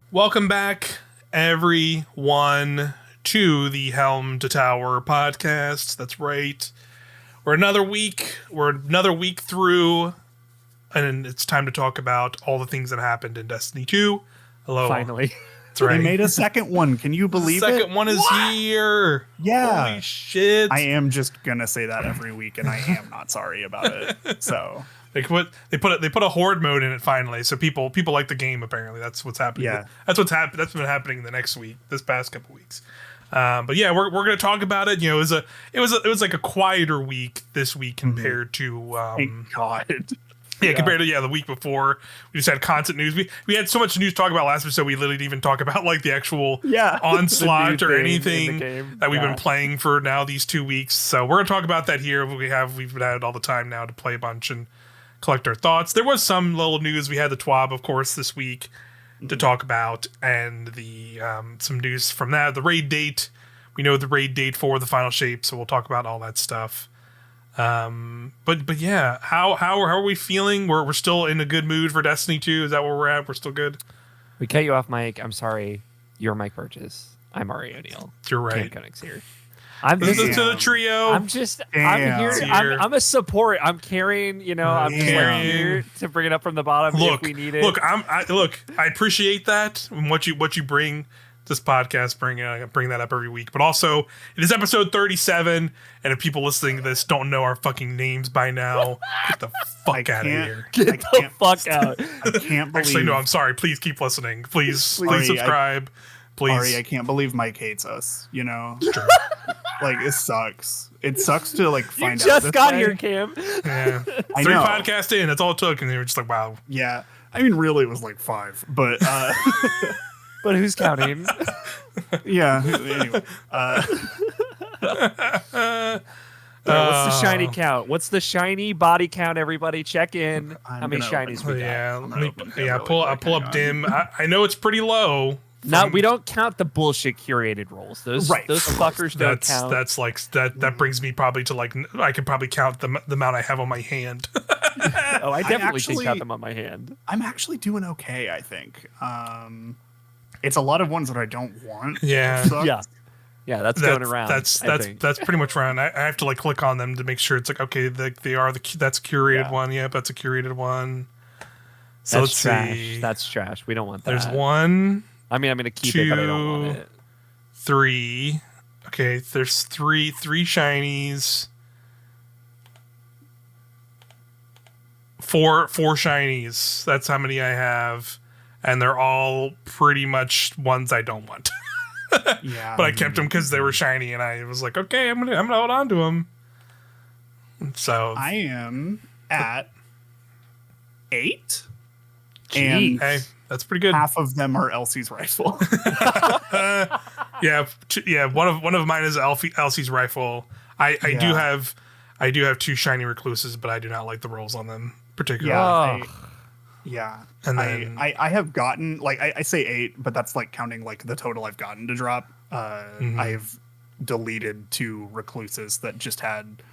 Welcome back, everyone, to the Helm to Tower podcast. That's right. We're another week through, and it's time to talk about all the things that happened in Destiny 2. Hello. Finally. That's right. They made a second one. Can you believe it? The second one is here. Yeah. Holy shit. I am just going to say that every week, and I am not sorry about it. So... They put a horde mode in it finally, so people like the game. Apparently, that's what's happening. Yeah, that's been happening the next week, this past couple weeks. But yeah, we're gonna talk about it. You know, it was like a quieter week this week compared to thank God. Yeah, compared to the week before. We just had constant news. We had so much news to talk about last episode. We literally didn't even talk about like the actual Onslaught or anything that we've been playing for now these 2 weeks. So we're gonna talk about that here. We've had all the time now to play a bunch and collect our thoughts. There was some little news. We had the TWAB, of course, this week to talk about, and the some news from that. The raid date. We know the raid date for the final shape, so we'll talk about all that stuff. But yeah, how are we feeling? We're still in a good mood for Destiny 2. Is that where we're at? We're still good. We cut you off, Mike. I'm sorry. Your Mike Burgess. I'm Ari O'Neill. You're right. Koenig's here. Listen to the trio. I'm here. I'm a support. I'm carrying. I'm just like here to bring it up from the bottom if we need it. Look, I appreciate that and what you bring this podcast. Bring that up every week. But also, it is episode 37, and if people listening to this don't know our fucking names by now, get the fuck out of here. Get the fuck out. I can't believe. Actually, no. I'm sorry. Please keep listening. Please subscribe. Please. Ari, I can't believe Mike hates us. It's true. Like, it sucks. It sucks to like find out. You just got here, Cam. Yeah, 3 podcasts in. That's all it took, and they were just like, "Wow." Yeah, I mean, really, it was like 5, but but who's counting? Yeah. Anyway, what's the shiny count? What's the shiny body count? Everybody, check in. How many shinies we got? Yeah, I'll pull up Dim. I know it's pretty low. No, we don't count the bullshit curated rolls. Those fuckers don't count. That's like that brings me probably to like I could probably count the amount I have on my hand. Oh, I definitely can count them on my hand. I'm actually doing okay, I think. It's a lot of ones that I don't want. Yeah. Yeah, that's going around. That's pretty much around. I have to like click on them to make sure it's like okay, that's a curated one. Yep, that's a curated one. So that's trash. That's trash. We don't want that. There's one. I mean, I'm gonna keep it, but I don't want it. 3. Okay, there's three shinies. 4 shinies. That's how many I have, and they're all pretty much ones I don't want. Yeah, but I kept them because they were shiny, and I was like, okay, I'm gonna hold on to them. So I am at 8. Jeez. And hey, that's pretty good. Half of them are Elsie's rifle. Yeah. One of mine is Elsie's rifle. I do have 2 shiny recluses, but I do not like the rolls on them particularly. Yeah. And then I have gotten like I say 8, but that's like counting like the total I've gotten to drop. I've deleted 2 recluses that just had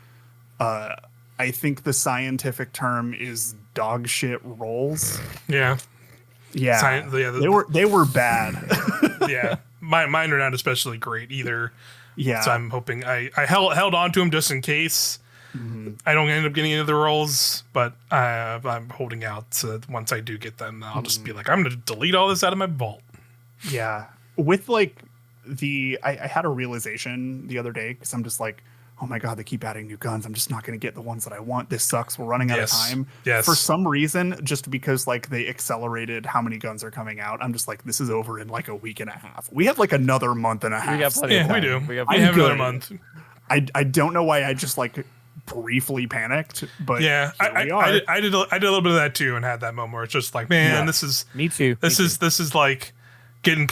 I think the scientific term is dog shit rolls. Yeah. Yeah. They were bad. Yeah. Mine are not especially great either. Yeah. So I'm hoping I held on to them just in case. I don't end up getting any of the rolls, but I'm holding out. So that once I do get them, I'll just be like, I'm going to delete all this out of my vault. Yeah. With like I had a realization the other day because I'm just like, oh my God, they keep adding new guns. I'm just not going to get the ones that I want. This sucks. We're running out of time. Yes. For some reason, just because like they accelerated how many guns are coming out, I'm just like, this is over in like a week and a half. We have like another month and a half. We got plenty of time. We do. We have another month. I don't know why I just like briefly panicked, but yeah, I did a little bit of that too and had that moment where it's just like, man, this is me too. This is like getting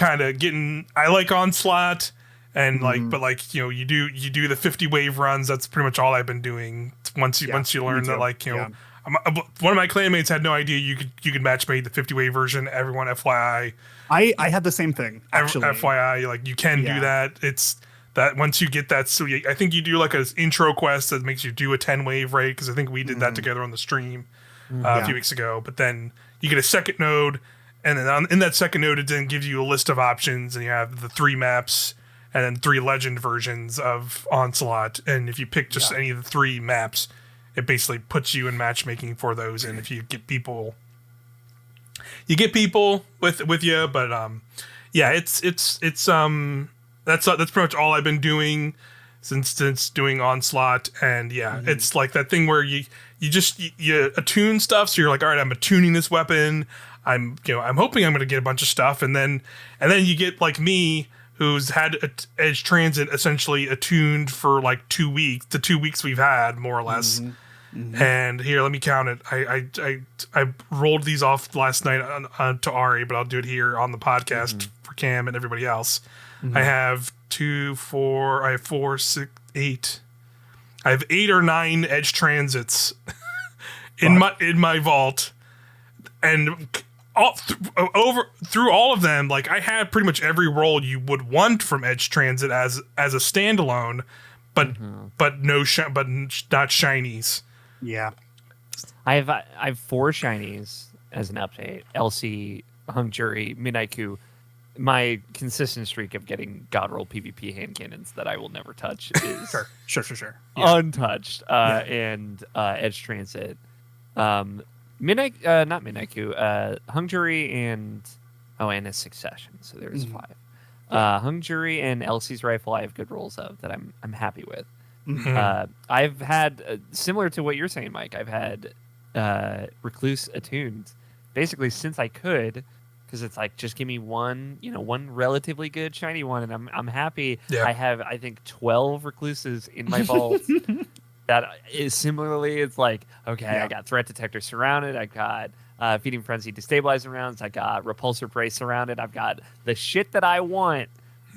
I like Onslaught. And like, but like, you do the 50 wave runs. That's pretty much all I've been doing. Once you learn that, like, one of my clanmates had no idea you could matchmate the 50 wave version. Everyone, FYI, I had the same thing. Actually, FYI, like you can do that. It's that once you get that, so I think you do like an intro quest that makes you do a 10 wave raid because I think we did that together on the stream a few weeks ago. But then you get a second node. and then in that second note, it then gives you a list of options, and you have the 3 maps and then 3 legend versions of Onslaught. And if you pick just any of the 3 maps, it basically puts you in matchmaking for those. And if you get people, with you. But it's that's pretty much all I've been doing since doing Onslaught. And it's like that thing where you attune stuff. So you're like, all right, I'm attuning this weapon. I'm hoping I'm going to get a bunch of stuff, and then you get like me, who's had Edge Transit essentially attuned for like 2 weeks, the 2 weeks we've had, more or less. And here, let me count it. I rolled these off last night to Ari, but I'll do it here on the podcast for Cam and everybody else. I have 4, 6, 8. I have 8 or 9 Edge Transits in my vault, and through all of them, like I had pretty much every role you would want from Edge Transit as a standalone, but not shinies. Yeah, I have 4 shinies as an update. LC, Hung Jury, Midnight. My consistent streak of getting God Roll PvP hand cannons that I will never touch is sure. Untouched. And Edge Transit. Midnight, not Midnight Hung Jury and a Succession. So there's 5. Hung Jury and Elsie's Rifle I have good rolls of that I'm happy with. I've had, similar to what you're saying, Mike, I've had Recluse attuned basically since I could, because it's like, just give me one relatively good shiny one, and I'm happy. Yeah. I have, I think, 12 Recluses in my vault. That is similarly, it's like, okay, I got Threat Detector surrounded, I got Feeding Frenzy destabilizing rounds, I got Repulsor Brace surrounded, I've got the shit that I want,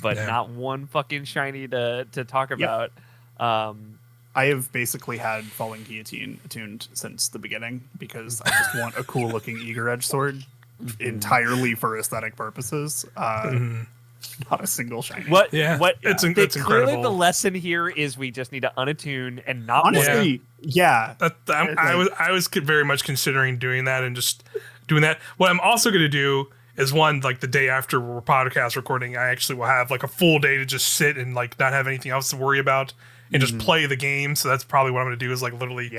but not one fucking shiny to talk about. I have basically had Falling Guillotine attuned since the beginning, because I just want a cool looking Eager Edge sword entirely for aesthetic purposes. Not a single shiny. It's incredible. Clearly, the lesson here is we just need to unattune and not. Honestly, I was very much considering doing that and just doing that. What I'm also going to do is like the day after we're podcast recording, I actually will have like a full day to just sit and like not have anything else to worry about and just play the game. So that's probably what I'm going to do, is like literally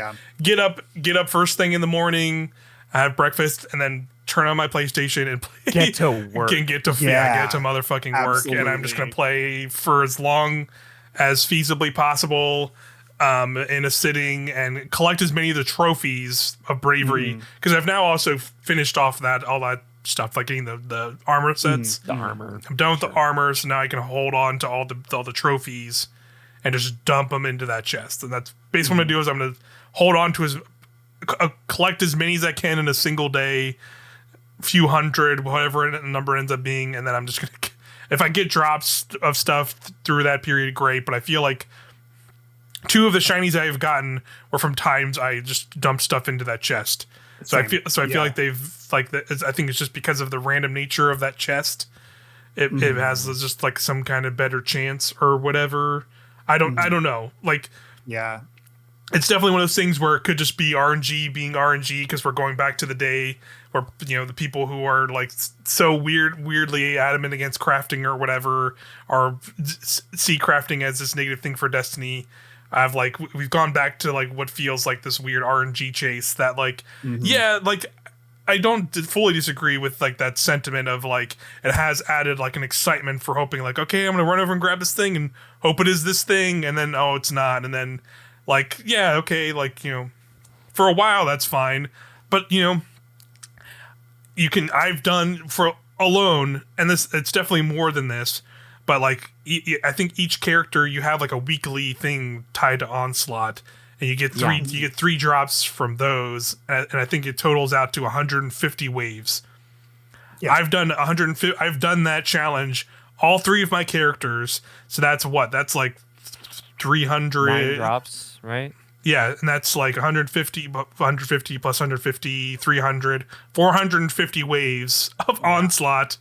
get up first thing in the morning, have breakfast, and then turn on my PlayStation and play. Get to work. Get to motherfucking work. And I'm just going to play for as long as feasibly possible in a sitting, and collect as many of the trophies of bravery. Because I've now also finished off all that stuff, like getting the armor sets. The armor. I'm done with the armor, so now I can hold on to all the trophies and just dump them into that chest. And that's basically what I'm going to do, is I'm going to hold on to collect as many as I can in a single day, few hundred, whatever the number ends up being, and then I'm just going to, if I get drops of stuff through that period, great. But I feel like 2 of the shinies I have gotten were from times I just dumped stuff into that chest. So I feel like they've like I think it's just because of the random nature of that chest. It has just like some kind of better chance or whatever. I don't know. Like, it's definitely one of those things where it could just be RNG being RNG, because we're going back to the day where, the people who are like so weirdly adamant against crafting or whatever are see crafting as this negative thing for Destiny. We've gone back to like what feels like this weird RNG chase that like, I don't fully disagree with like that sentiment of like, it has added like an excitement for hoping like, okay, I'm going to run over and grab this thing and hope it is this thing. And then, oh, it's not. And then like, okay. Like, for a while that's fine. But I've done for alone, and it's definitely more than this, but like, I think each character you have like a weekly thing tied to Onslaught, and you get 3 drops from those, and I think it totals out to 150 waves. Yeah. I've done 150. I've done that challenge, all 3 of my characters. So that's like 300 9 drops, right? Yeah, and that's like 150 plus 150, 300, 450 waves of Onslaught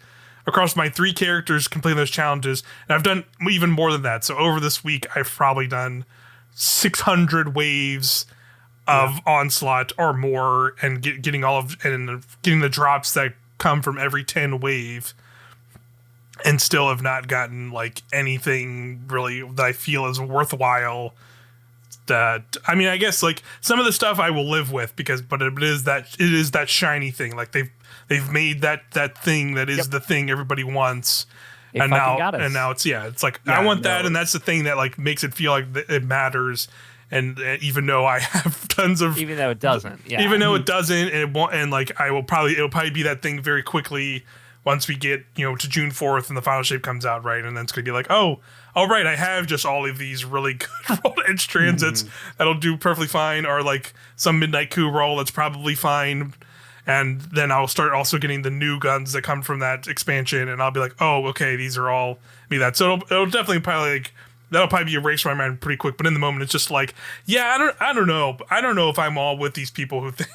across my 3 characters completing those challenges. And I've done even more than that. So over this week, I've probably done 600 waves of Onslaught or more, and getting the drops that come from every 10 wave and still have not gotten like anything really that I feel is worthwhile. That I mean, I guess like some of the stuff I will live with but it is that shiny thing. Like they've made that thing that is the thing everybody wants. And now it's like I want that, and that's the thing that like makes it feel like it matters. And even though I have tons of, even though it doesn't, and it won't, and like it'll probably be that thing very quickly once we get to June 4th and the final shape comes out, right? And then it's gonna be like, oh right, I have just all of these really good rolled edge transits that'll do perfectly fine, or like some midnight coup roll that's probably fine. And then I'll start also getting the new guns that come from that expansion, and I'll be like, oh, okay, these are all be that. So it'll definitely probably like that'll probably be erased from my mind pretty quick. But in the moment, it's just like, yeah, I don't know. I don't know if I'm all with these people who think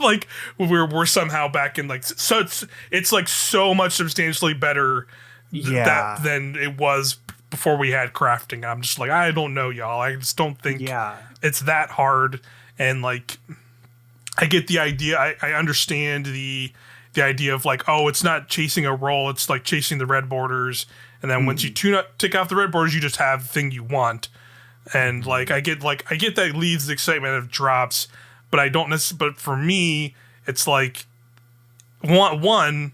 like we're somehow back in like so it's like so much substantially better than it was before we had crafting. And I'm just like, I don't know, y'all. I just don't think it's that hard. And like, I get the idea. I understand the idea of like, oh, it's not chasing a roll. It's like chasing the red borders. And then once you tick off the red borders, you just have the thing you want. And like, I get that leads the excitement of drops, but I don't necessarily, but for me, it's like one,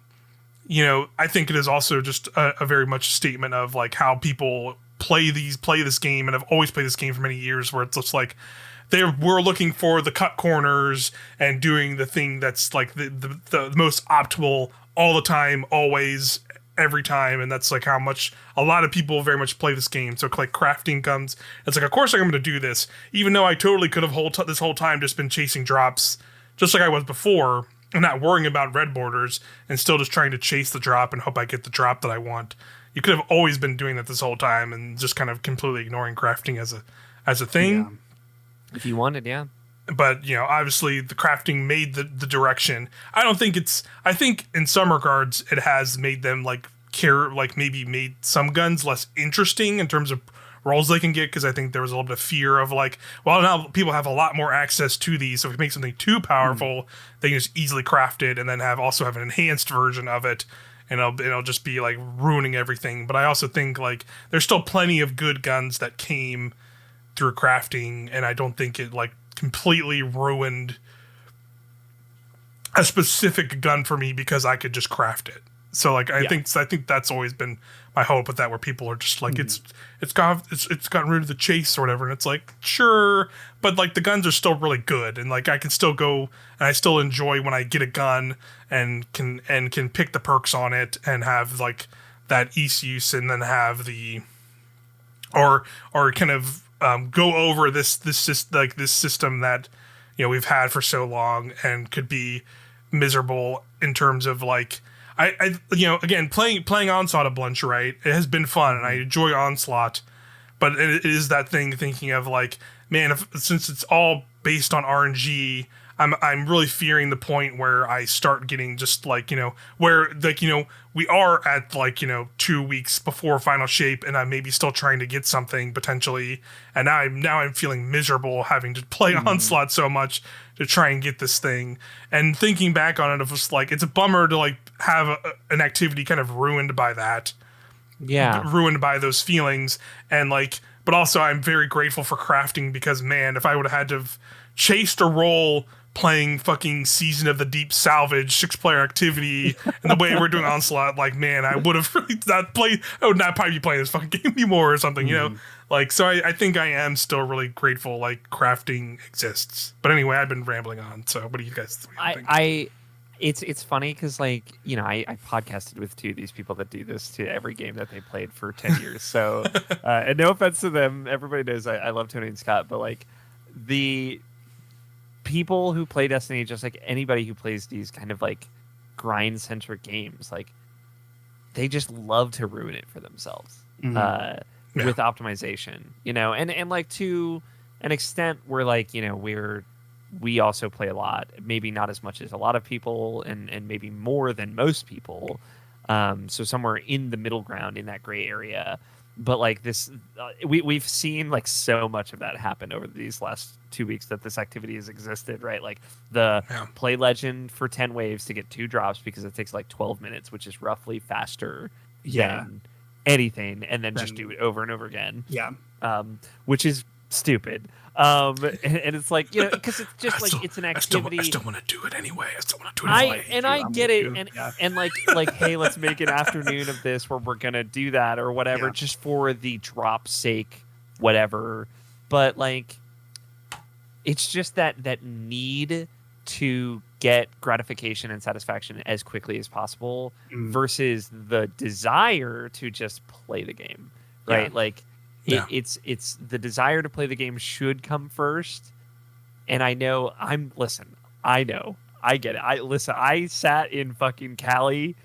I think it is also just a very much statement of like how people play this game and have always played this game for many years, where it's just like, we're looking for the cut corners and doing the thing that's like the most optimal all the time, always, every time. And that's like how much a lot of people very much play this game. So like crafting comes, it's like, of course I'm going to do this, even though I totally could have this whole time just been chasing drops just like I was before and not worrying about red borders and still just trying to chase the drop and hope I get the drop that I want. You could have always been doing that this whole time and just kind of completely ignoring crafting as a thing. Yeah. If you wanted, yeah. But, obviously the crafting made the direction. I think in some regards it has made them maybe made some guns less interesting in terms of rolls they can get, because I think there was a little bit of fear of like, well, now people have a lot more access to these, so if you make something too powerful, they can just easily craft it and then also have an enhanced version of it, and it'll just be like ruining everything. But I also think like there's still plenty of good guns that came through crafting, and I don't think it like completely ruined a specific gun for me because I could just craft it. So like I think that's always been my hope with that, where people are just like it's gotten rid of the chase or whatever, and it's like, sure, but like the guns are still really good, and like I can still go and I still enjoy when I get a gun and can pick the perks on it and have like that ease use, and then have the or kind of go over this system that we've had for so long and could be miserable in terms of like I again playing Onslaught a bunch, right? It has been fun and I enjoy Onslaught, but it is that thing thinking of like, man, since it's all based on RNG, I'm really fearing the point where I start getting just like, where like, we are at like, 2 weeks before final shape and I'm maybe still trying to get something potentially. And now I'm feeling miserable having to play Onslaught so much to try and get this thing. And thinking back on it, it was like, it's a bummer to like have an activity kind of ruined by that. Yeah. Ruined by those feelings. And like, but also I'm very grateful for crafting, because man, if I would have had to have chased a roll playing fucking Season of the Deep Salvage 6-player activity and the way we're doing Onslaught, like, man, I would have really I would not probably be playing this fucking game anymore or something, like, so I think I am still really grateful like crafting exists. But anyway, I've been rambling on, so what do you guys think? It's funny because like, I podcasted with two of these people that do this to every game that they played for 10 years, so and no offense to them, everybody knows I love Tony and Scott, but like the people who play Destiny, just like anybody who plays these kind of like grind-centric games, like they just love to ruin it for themselves with optimization, and like to an extent where like, we also play a lot, maybe not as much as a lot of people and maybe more than most people. So somewhere in the middle ground, in that gray area, but like this, we've seen like so much of that happen over these last 2 weeks that this activity has existed, right? Like the play legend for 10 waves to get 2 drops because it takes like 12 minutes, which is roughly faster than anything, and then just do it over and over again. Yeah. Which is stupid. And it's like, you know, because it's just like it's an activity. I still want to do it anyway. I get it, and like hey, let's make an afternoon of this where we're gonna do that or whatever, just for the drop's sake, whatever. But like, it's just that need to get gratification and satisfaction as quickly as possible versus the desire to just play the game, right? Like. It's the desire to play the game should come first. And I know I get it. I sat in fucking Cali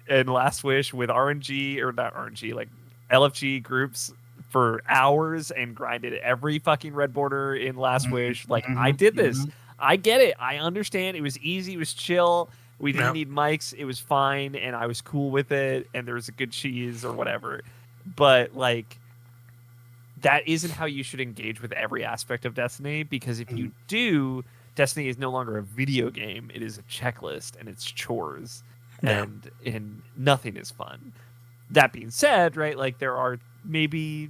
and Last Wish with RNG, or not RNG, like LFG groups for hours and grinded every fucking red border in Last Wish. Like I did this. I get it. I understand. It was easy. It was chill. We didn't need mics. It was fine. And I was cool with it. And there was a good cheese or whatever. But like, that isn't how you should engage with every aspect of Destiny, because if you do, Destiny is no longer a video game. It is a checklist and it's chores, and nothing is fun. That being said, right, like there's maybe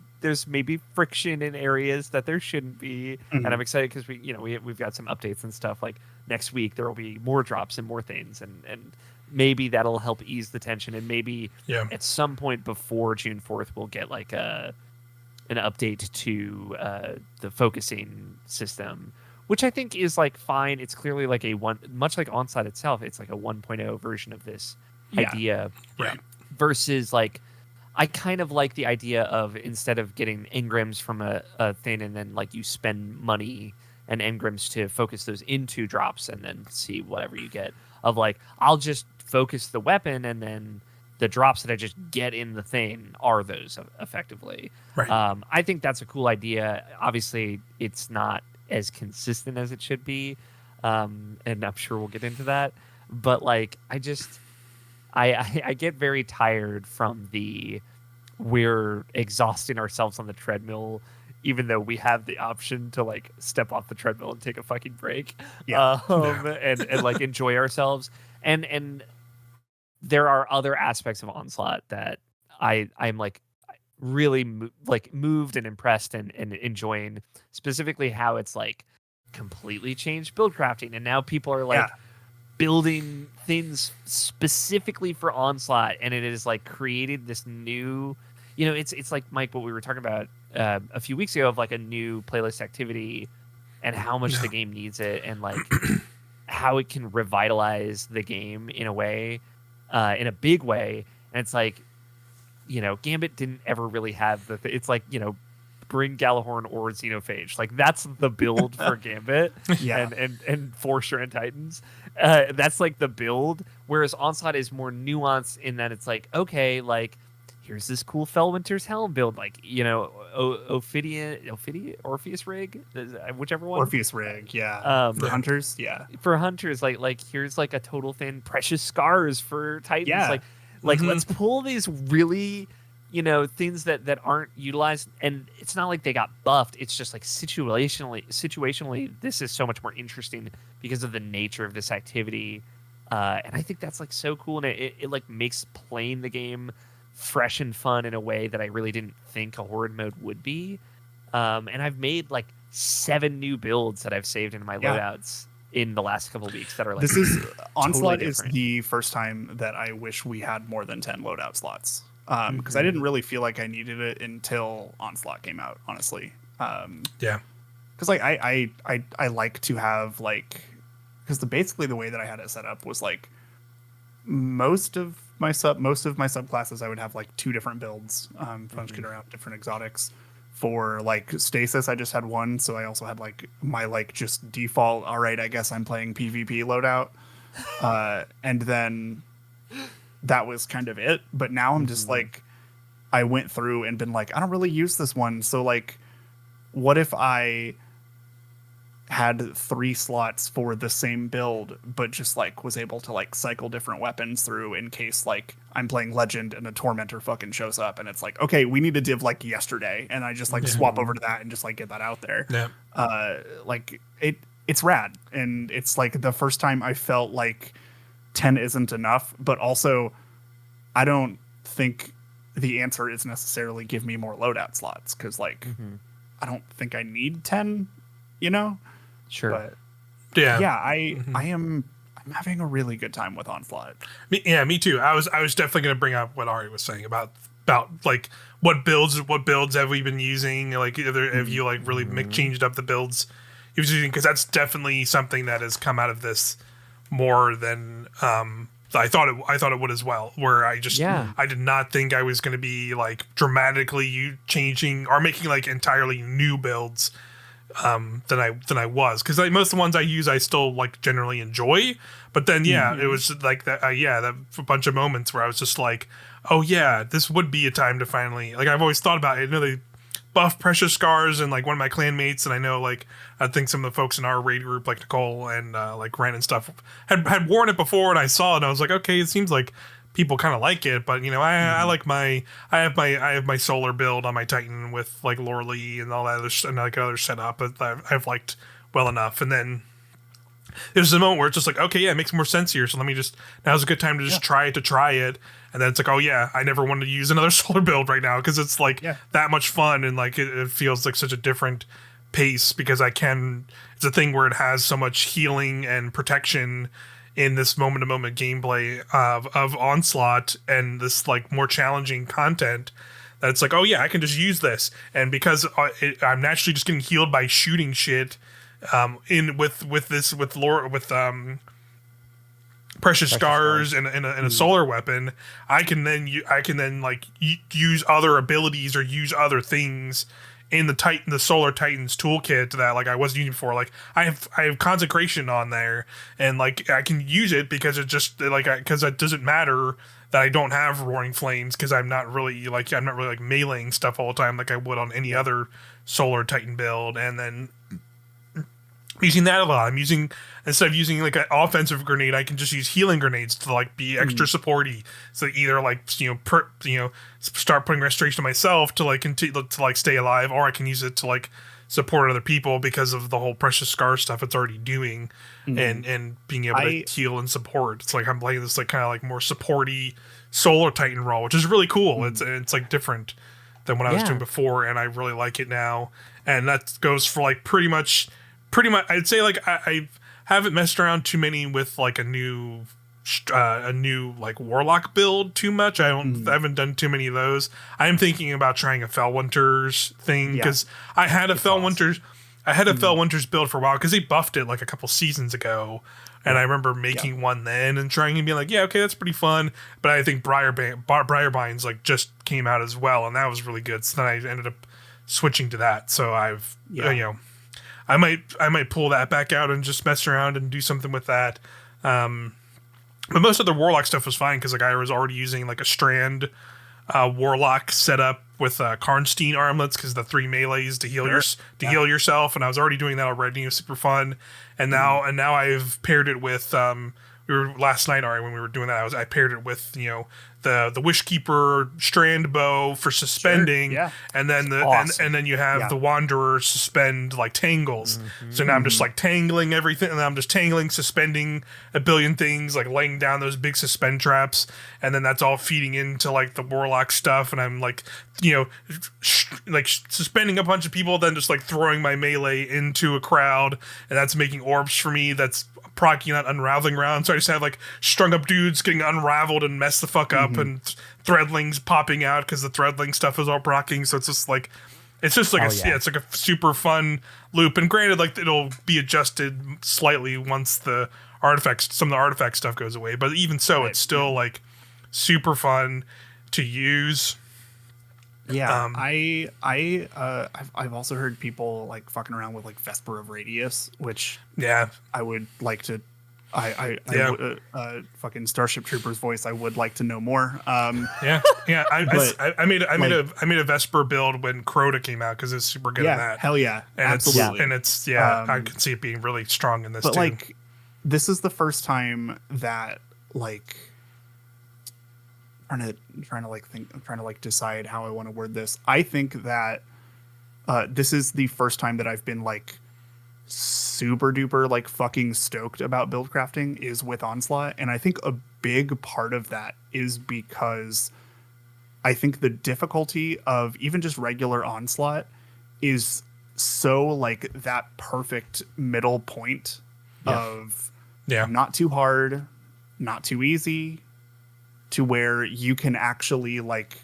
friction in areas that there shouldn't be, and I'm excited because we've got some updates and stuff. Like next week there will be more drops and more things, and maybe that'll help ease the tension, and maybe at some point before June 4th we'll get like an update to the focusing system, which I think is like fine. It's clearly like much like Onslaught itself, it's like a 1.0 version of this idea, right? Versus like, I kind of like the idea of, instead of getting engrams from a thing and then like you spend money and engrams to focus those into drops and then see whatever you get, of like, I'll just focus the weapon and then the drops that I just get in the thing are those effectively. Right. I think that's a cool idea. Obviously, it's not as consistent as it should be, and I'm sure we'll get into that. But like, I get very tired from we're exhausting ourselves on the treadmill, even though we have the option to like step off the treadmill and take a fucking break, and like enjoy ourselves. And there are other aspects of Onslaught that I'm like really moved and impressed and enjoying, specifically how it's like completely changed build crafting, and now people are like building things specifically for Onslaught, and it is like created this new, it's like, Mike, what we were talking about a few weeks ago, of like a new playlist activity and how much the game needs it, and like how it can revitalize the game in a way, in a big way. And it's like, Gambit didn't ever really have it's like, bring Galahorn or Xenophage. Like that's the build for Gambit and Forcer and Titans. That's like the build. Whereas Onslaught is more nuanced in that it's like, okay, like here's this cool Fellwinter's Helm build, like, Orpheus Rig, whichever one. Orpheus Rig, for hunters, For hunters, like here's like a total thing, Precious Scars for Titans, like let's pull these really, things that aren't utilized, and it's not like they got buffed. It's just like situationally, this is so much more interesting because of the nature of this activity, and I think that's like so cool, and it like makes playing the game fresh and fun in a way that I really didn't think a horde mode would be. And I've made like 7 new builds that I've saved in my loadouts in the last couple of weeks that are like, this is Onslaught totally is the first time that I wish we had more than 10 loadout slots, because I didn't really feel like I needed it until Onslaught came out, honestly. Because like I like to have like, because basically the way that I had it set up was like most of my subclasses I would have like 2 different builds, function around different exotics. For like stasis, I just had 1, so I also had like my like just default, all right, I guess I'm playing PvP loadout, and then that was kind of it. But now I'm just like, I went through and been like, I don't really use this one, so like, what if I had 3 slots for the same build, but just like was able to like cycle different weapons through in case like I'm playing Legend and a Tormentor fucking shows up and it's like, okay, we need a div like yesterday, and I just like swap over to that and just like get that out there. Like it's rad, and it's like the first time I felt like 10 isn't enough, but also I don't think the answer is necessarily give me more loadout slots, because like I don't think I need 10, you know. Sure. But yeah, I'm having a really good time with Onslaught. Me too. I was definitely going to bring up what Ari was saying about like what builds have we been using, like have you like really changed up the builds he was using, because that's definitely something that has come out of this more than I thought it would as well, where I did not think I was going to be like dramatically changing or making like entirely new builds than I was, because like most of the ones I use I still like generally enjoy, but then it was like that that a bunch of moments where I was just like, oh yeah, this would be a time to finally, like, I've always thought about it. I know they buff Precious Scars, and like one of my clanmates, and I know like I think some of the folks in our raid group like Nicole and like Ren and stuff had worn it before, and I saw it and I was like, okay, it seems like people kind of like it, but you know, I like I have my solar build on my Titan with like Lorelei and all that other setup that I've liked well enough. And then there's a moment where it's just like, okay, yeah, it makes more sense here, so let me just, now's a good time to just try it. And then it's like, oh yeah, I never wanted to use another solar build right now, because it's like that much fun, and like it feels like such a different pace, because it's a thing where it has so much healing and protection in this moment-to-moment gameplay of Onslaught, and this like more challenging content, that it's like, oh yeah, I can just use this, and because I'm naturally just getting healed by shooting shit with Precious Scars and a solar weapon, I can then like use other abilities or use other things in the Solar Titans toolkit that like I wasn't using before. Like I have Consecration on there, and like I can use it because it just like, because it doesn't matter that I don't have Roaring Flames, because I'm not really like meleeing stuff all the time like I would on any other Solar Titan build. And then using that a lot, I'm using, instead of using like an offensive grenade, I can just use healing grenades to like be extra supporty. So either like start putting restoration on myself to like continue to like stay alive, or I can use it to like support other people because of the whole Precious Scar stuff it's already doing, and being able to heal and support. It's like I'm playing this like kind of like more supporty Solar Titan role, which is really cool. It's like different than what I was doing before, and I really like it now. And that goes for like pretty much I'd say like I haven't messed around too many with like a new like Warlock build too much. I haven't done too many of those. I'm thinking about trying a Fellwinter's thing, because I had a Fellwinter's build for a while, because they buffed it like a couple seasons ago, and I remember making one then and trying and being like, yeah, okay, that's pretty fun. But I think Briarbind's like just came out as well, and that was really good. So then I ended up switching to that. So I've I might pull that back out and just mess around and do something with that. But most of the Warlock stuff was fine, because like I was already using like a Strand Warlock setup with Karnstein armlets, because the 3 melees to heal heal yourself, and I was already doing that already. It was super fun. And now I've paired it with last night, Ari, when we were doing that, I paired it with the Wishkeeper Strand bow for suspending, and then and then you have the Wanderer suspend like tangles. So now I'm just like tangling everything, and I'm just tangling, suspending a billion things, like laying down those big suspend traps, and then that's all feeding into like the Warlock stuff, and I'm like like suspending a bunch of people, then just like throwing my melee into a crowd, and that's making orbs for me. That's proccing that unraveling round. So I just have like strung up dudes getting unraveled and messed the fuck up, and threadlings popping out because the threadling stuff is all proccing. So it's just like it's like it's like a super fun loop. And granted, like it'll be adjusted slightly once some of the artifact stuff goes away. But even so, it's still like super fun to use. Yeah, I've also heard people like fucking around with like Vesper of Radius, which I would like to Fucking Starship Troopers voice. I would like to know more. Yeah. I made a Vesper build when Crota came out because it's super good at that. Hell yeah, and absolutely. I can see it being really strong in this but too. Like, this is the first time that like trying to decide how I want to word this. I think that this is the first time that I've been like super duper like fucking stoked about build crafting is with Onslaught, and I think a big part of that is because I think the difficulty of even just regular Onslaught is so like that perfect middle point of not too hard, not too easy, to where you can actually like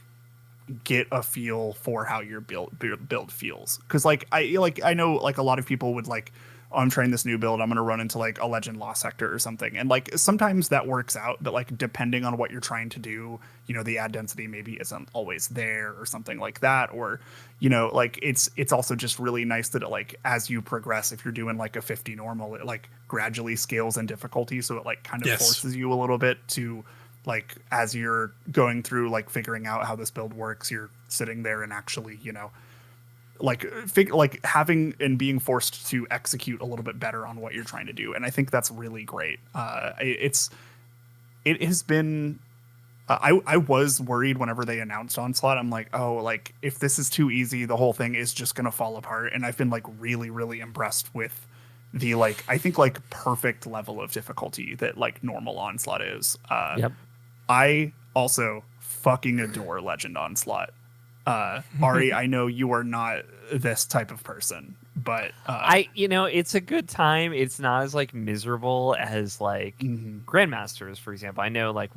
get a feel for how your build feels. Because I know like a lot of people would like, oh, I'm trying this new build, I'm gonna run into like a Legend Lost Sector or something, and like sometimes that works out, but like depending on what you're trying to do, you know, the ad density maybe isn't always there or something like that, or you know, like it's also just really nice that it, like as you progress, if you're doing like a 50 normal, it like gradually scales in difficulty, so it like kind of forces you a little bit to like, as you're going through like figuring out how this build works, you're sitting there and actually, you know, like having and being forced to execute a little bit better on what you're trying to do. And I think that's really great. It has been, I was worried whenever they announced Onslaught. I'm like, oh, like if this is too easy, the whole thing is just going to fall apart. And I've been like really, really impressed with the, like, I think like perfect level of difficulty that like normal Onslaught is. I also fucking adore Legend Onslaught. Ari, I know you are not this type of person, but it's a good time. It's not as like miserable as like Grandmasters, for example. I know like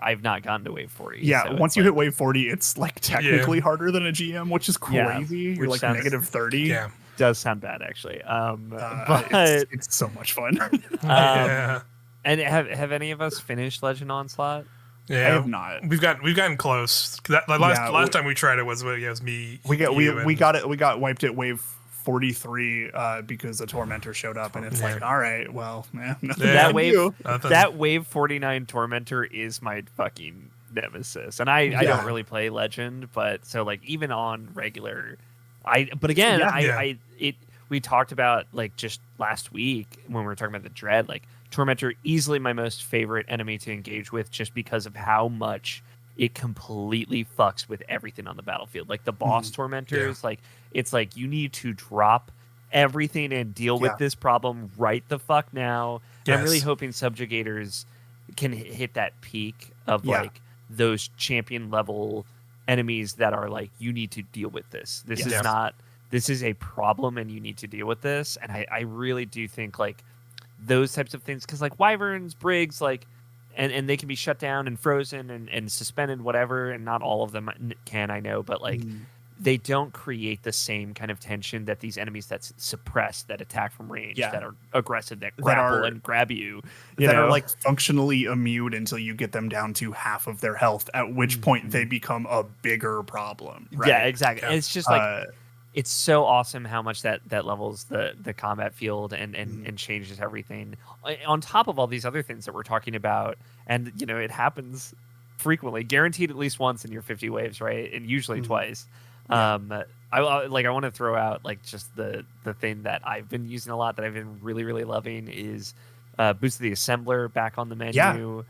I've not gotten to wave 40. Yeah, so once you hit wave 40, it's like technically harder than a GM, which is crazy. Yeah, You're like negative 30. Yeah, does sound bad actually. But it's so much fun. And have any of us finished Legend Onslaught? Yeah, I have not. We've gotten close. Last time we tried it was me. We got wiped at wave 43 because a Tormentor showed up, and it's like, all right, well, man, that wave 49 Tormentor is my fucking nemesis, and I don't really play Legend, but so like even on regular, we talked about like just last week when we were talking about the Dread, like Tormentor easily my most favorite enemy to engage with, just because of how much it completely fucks with everything on the battlefield. Like the boss Tormentors, like it's like you need to drop everything and deal with this problem right the fuck now. I'm really hoping Subjugators can hit that peak of like those champion level enemies that are like, you need to deal with this. This is a problem and you need to deal with this. And I really do think like those types of things, because like Wyverns, Briggs, like and they can be shut down and frozen and suspended, whatever, and not all of them can, I know, but like they don't create the same kind of tension that these enemies that suppress, that attack from range, that are aggressive, that grapple and grab you are like functionally immune until you get them down to half of their health, at which point they become a bigger problem, right? Yeah, exactly. And it's just like it's so awesome how much that levels the combat field and changes everything on top of all these other things that we're talking about. And you know, it happens frequently, guaranteed at least once in your 50 waves, right? And usually twice. I want to throw out like just the thing that I've been using a lot, that I've been really, really loving, is Boost of the Assembler back on the menu.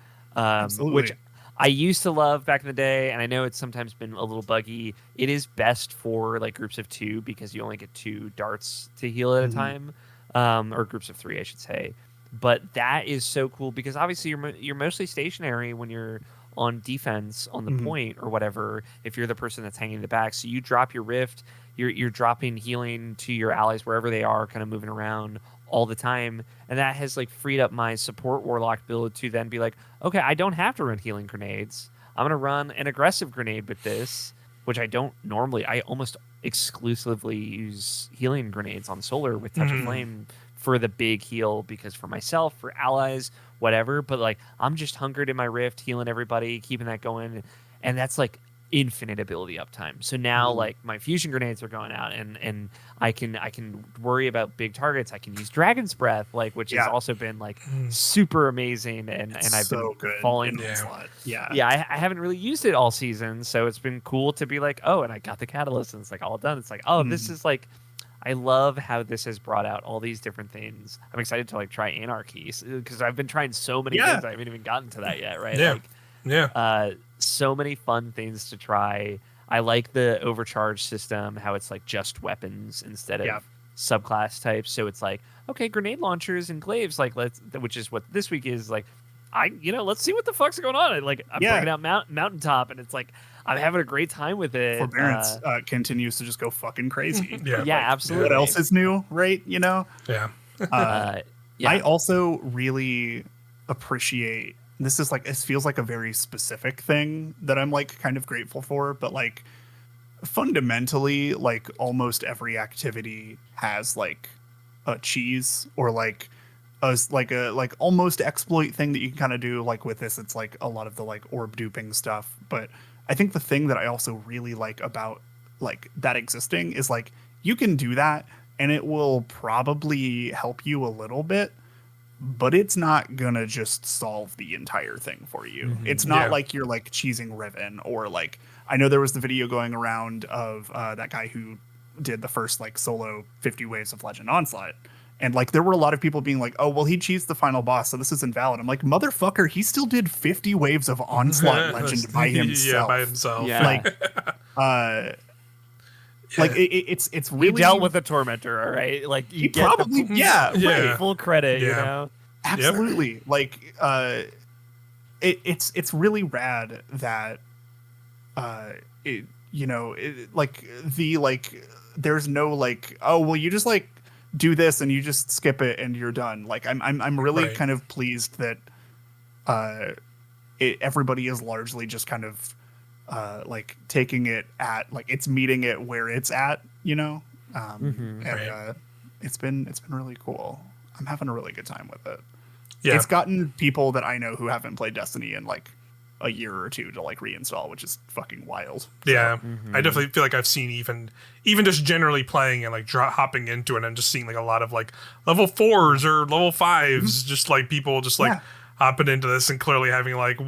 Which I used to love back in the day, and I know it's sometimes been a little buggy. It is best for like groups of 2 because you only get 2 darts to heal at a time, or groups of 3, I should say. But that is so cool because obviously you're mostly stationary when you're on defense on the point or whatever, if you're the person that's hanging in the back. So you drop your Rift, you're dropping healing to your allies wherever they are, kind of moving around all the time. And that has like freed up my support Warlock build to then be like, okay, I don't have to run healing grenades. I'm going to run an aggressive grenade with this, which I don't normally. I almost exclusively use healing grenades on Solar with Touch of Flame for the big heal, because for myself, for allies, whatever, but like I'm just hungered in my Rift, healing everybody, keeping that going. And that's like infinite ability uptime. So now like my fusion grenades are going out and I can worry about big targets. I can use Dragon's Breath, like, which has also been like super amazing, and I've so been good falling. I haven't really used it all season, so it's been cool to be like, oh, and I got the catalyst, and it's like all done. It's like, oh, this is like, I love how this has brought out all these different things. I'm excited to like try Anarchy because I've been trying so many things. I haven't even gotten to that yet, right? So many fun things to try. I like the overcharge system, how it's like just weapons instead of subclass types. So it's like, okay, grenade launchers and glaives, like which is what this week is like. Let's see what the fuck's going on. I'm bringing out Mountaintop, and it's like I'm having a great time with it. Forbearance continues to just go fucking crazy. Absolutely. What else is new, right? I also really appreciate. This is like, it feels like a very specific thing that I'm like kind of grateful for, but like fundamentally, like almost every activity has like a cheese or like a almost exploit thing that you can kind of do. Like with this, it's like a lot of the like orb duping stuff. But I think the thing that I also really like about like that existing is like you can do that and it will probably help you a little bit, but it's not gonna just solve the entire thing for you. It's not like you're like cheesing Riven, or like, I know there was the video going around of that guy who did the first like solo 50 waves of Legend Onslaught. And like there were a lot of people being like, oh, well, he cheesed the final boss, so this is invalid. I'm like, motherfucker, he still did 50 waves of Onslaught Legend by himself. By himself. Like, it's really, you dealt with a tormentor, all right? Like you get probably full credit, you know? Absolutely. Yep. Like it's really rad that there's no like, oh well, you just like do this and you just skip it and you're done. Like I'm really kind of pleased that everybody is largely just kind of like taking it at like it's meeting it where it's at, it's been really cool. I'm having a really good time with it. It's gotten people that I know who haven't played Destiny in like a year or two to like reinstall, which is fucking wild. I definitely feel like I've seen even just generally playing and like hopping into it and just seeing like a lot of like level 4s or level 5s, just like people just like hopping into this and clearly having like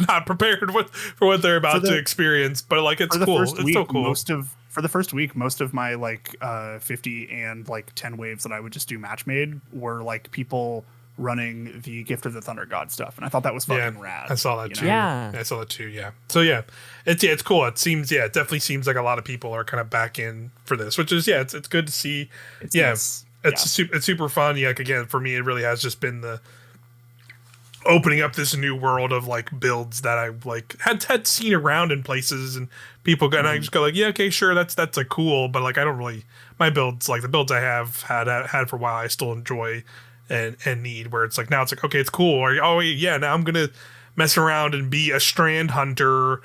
not prepared for what they're about to experience, but like it's cool. It's so cool. For the first week, most of my like 50 and like 10 waves that I would just do match made were like people running the Gift of the Thunder God stuff, and I thought that was fucking rad. I saw that too. I saw that too. Yeah. So it's cool. It seems it definitely seems like a lot of people are kind of back in for this, which is it's good to see. It's super fun. Yeah, like, again, for me, it really has just been the opening up this new world of like builds that I like had seen around in places, and people go, and I just go like, yeah, okay, sure, that's a cool, but like I don't really, my builds, like the builds I have had for a while, I still enjoy and need, where it's like now it's like, okay, it's cool, or now I'm gonna mess around and be a strand hunter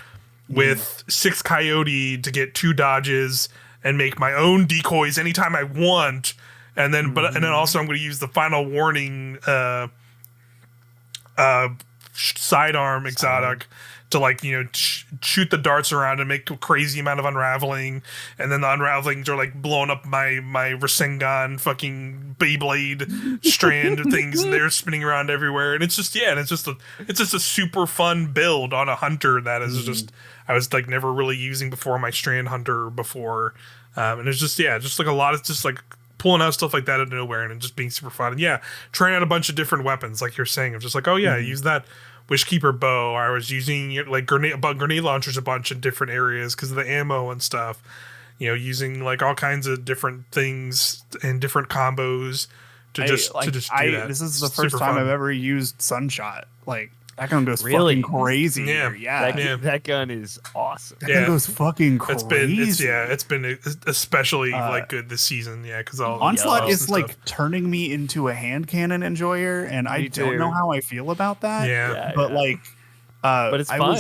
with 6 coyote to get 2 dodges and make my own decoys anytime I want, and then and then also I'm gonna use the final warning sidearm exotic to like shoot the darts around and make a crazy amount of unraveling, and then the unravelings are like blowing up my Rasengan fucking Beyblade strand things, and they're spinning around everywhere, and it's just it's just a super fun build on a hunter that is just I was like never really using before my strand hunter before, and it's just just like a lot of just like pulling out stuff like that out of nowhere and just being super fun, and trying out a bunch of different weapons like you're saying, of just like, I use that Wishkeeper bow, or I was using like grenade launchers a bunch in different areas because of the ammo and stuff, using like all kinds of different things and different combos to just do that. This is the first time I've ever used Sunshot. Like that gun goes fucking crazy. That gun is awesome. That gun goes fucking crazy. It's been especially like good this season. Because Onslaught is like turning me into a hand cannon enjoyer, and I don't know how I feel about that. But it's fun.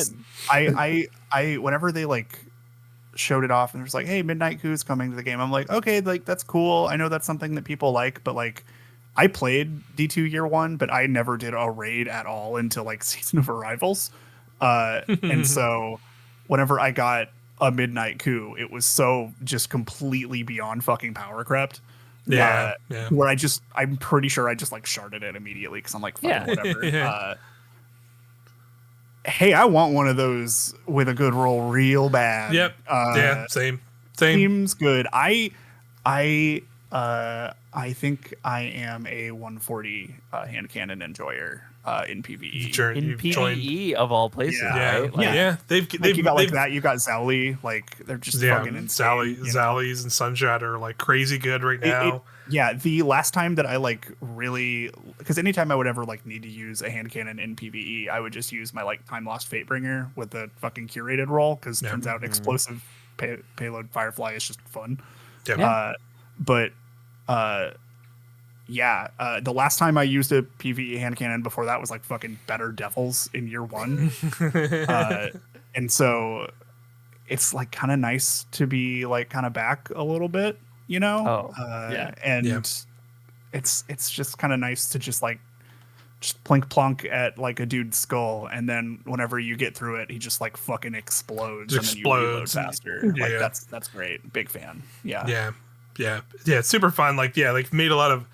I whenever they like showed it off and there's like, hey, Midnight Coup's coming to the game, I'm like, okay, like that's cool. I know that's something that people like, but like I played D2 year 1, but I never did a raid at all until like Season of Arrivals. And so whenever I got a midnight coup, it was so just completely beyond fucking power crept. Yeah. Where I'm pretty sure I just like sharded it immediately because I'm like, fucking whatever. Hey, I want one of those with a good roll real bad. Yep. Same. Seems good. I think I am a 140 hand cannon enjoyer in PvE. In PvE of all places, right? They've you got like that. You got Zally, like they're just fucking insane. Zallies and Sunshot are like crazy good right now. The last time that I like really, because anytime I would ever like need to use a hand cannon in PvE, I would just use my like Time Lost Fatebringer with the fucking curated roll, because turns out explosive payload Firefly is just fun. The last time I used a PvE hand cannon before that was like fucking Better Devils in year 1. And so it's like kind of nice to be like kind of back a little bit, you know? It's just kind of nice to just plink plonk at like a dude's skull, and then whenever you get through it, he just like fucking explodes and then you reload faster. Like that's great. Big fan. Yeah, it's super fun. Like made a lot of,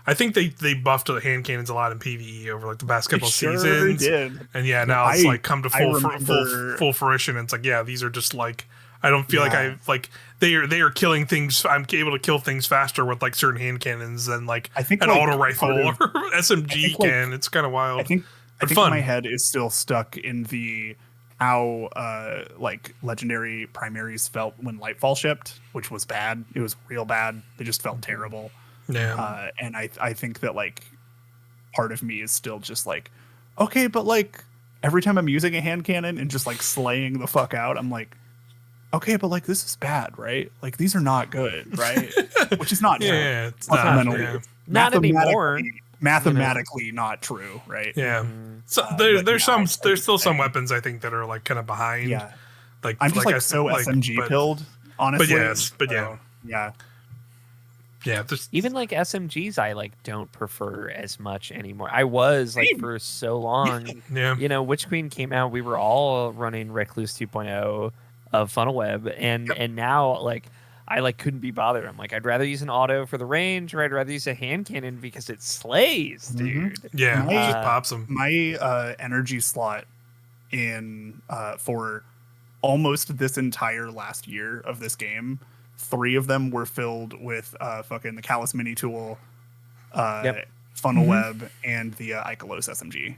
I think they buffed the hand cannons a lot in PvE over like the past couple of seasons. Did. And now it's like come to full fruition. And it's like, these are just like, I don't feel like they are killing things. I'm able to kill things faster with like certain hand cannons than like I think an like auto rifle or SMG can. It's kind of wild. I think fun. My head is still stuck in how like legendary primaries felt when Lightfall shipped, which was bad. It was real bad. They just felt terrible. Yeah. And I think that like part of me is still just like, okay, but like every time I'm using a hand cannon and just like slaying the fuck out, I'm like, okay, but like this is bad, right? Like these are not good, right? Which is not true. It's not anymore. Mathematically not true, right? Yeah. So there's still some weapons I think that are like kind of behind. Yeah. Like I'm just like so SMG pilled, honestly. Even like SMGs I like don't prefer as much anymore. I was like for so long. You know, Witch Queen came out, we were all running Recluse 2.0 of Funnel Web, and now like I like couldn't be bothered. I'm like, I'd rather use an auto for the range, or I'd rather use a hand cannon because it slays, dude. Yeah, it just pops them. My energy slot in for almost this entire last year of this game, 3 of them were filled with fucking the Callus Mini Tool, Funnel Web, and the Ikelos SMG.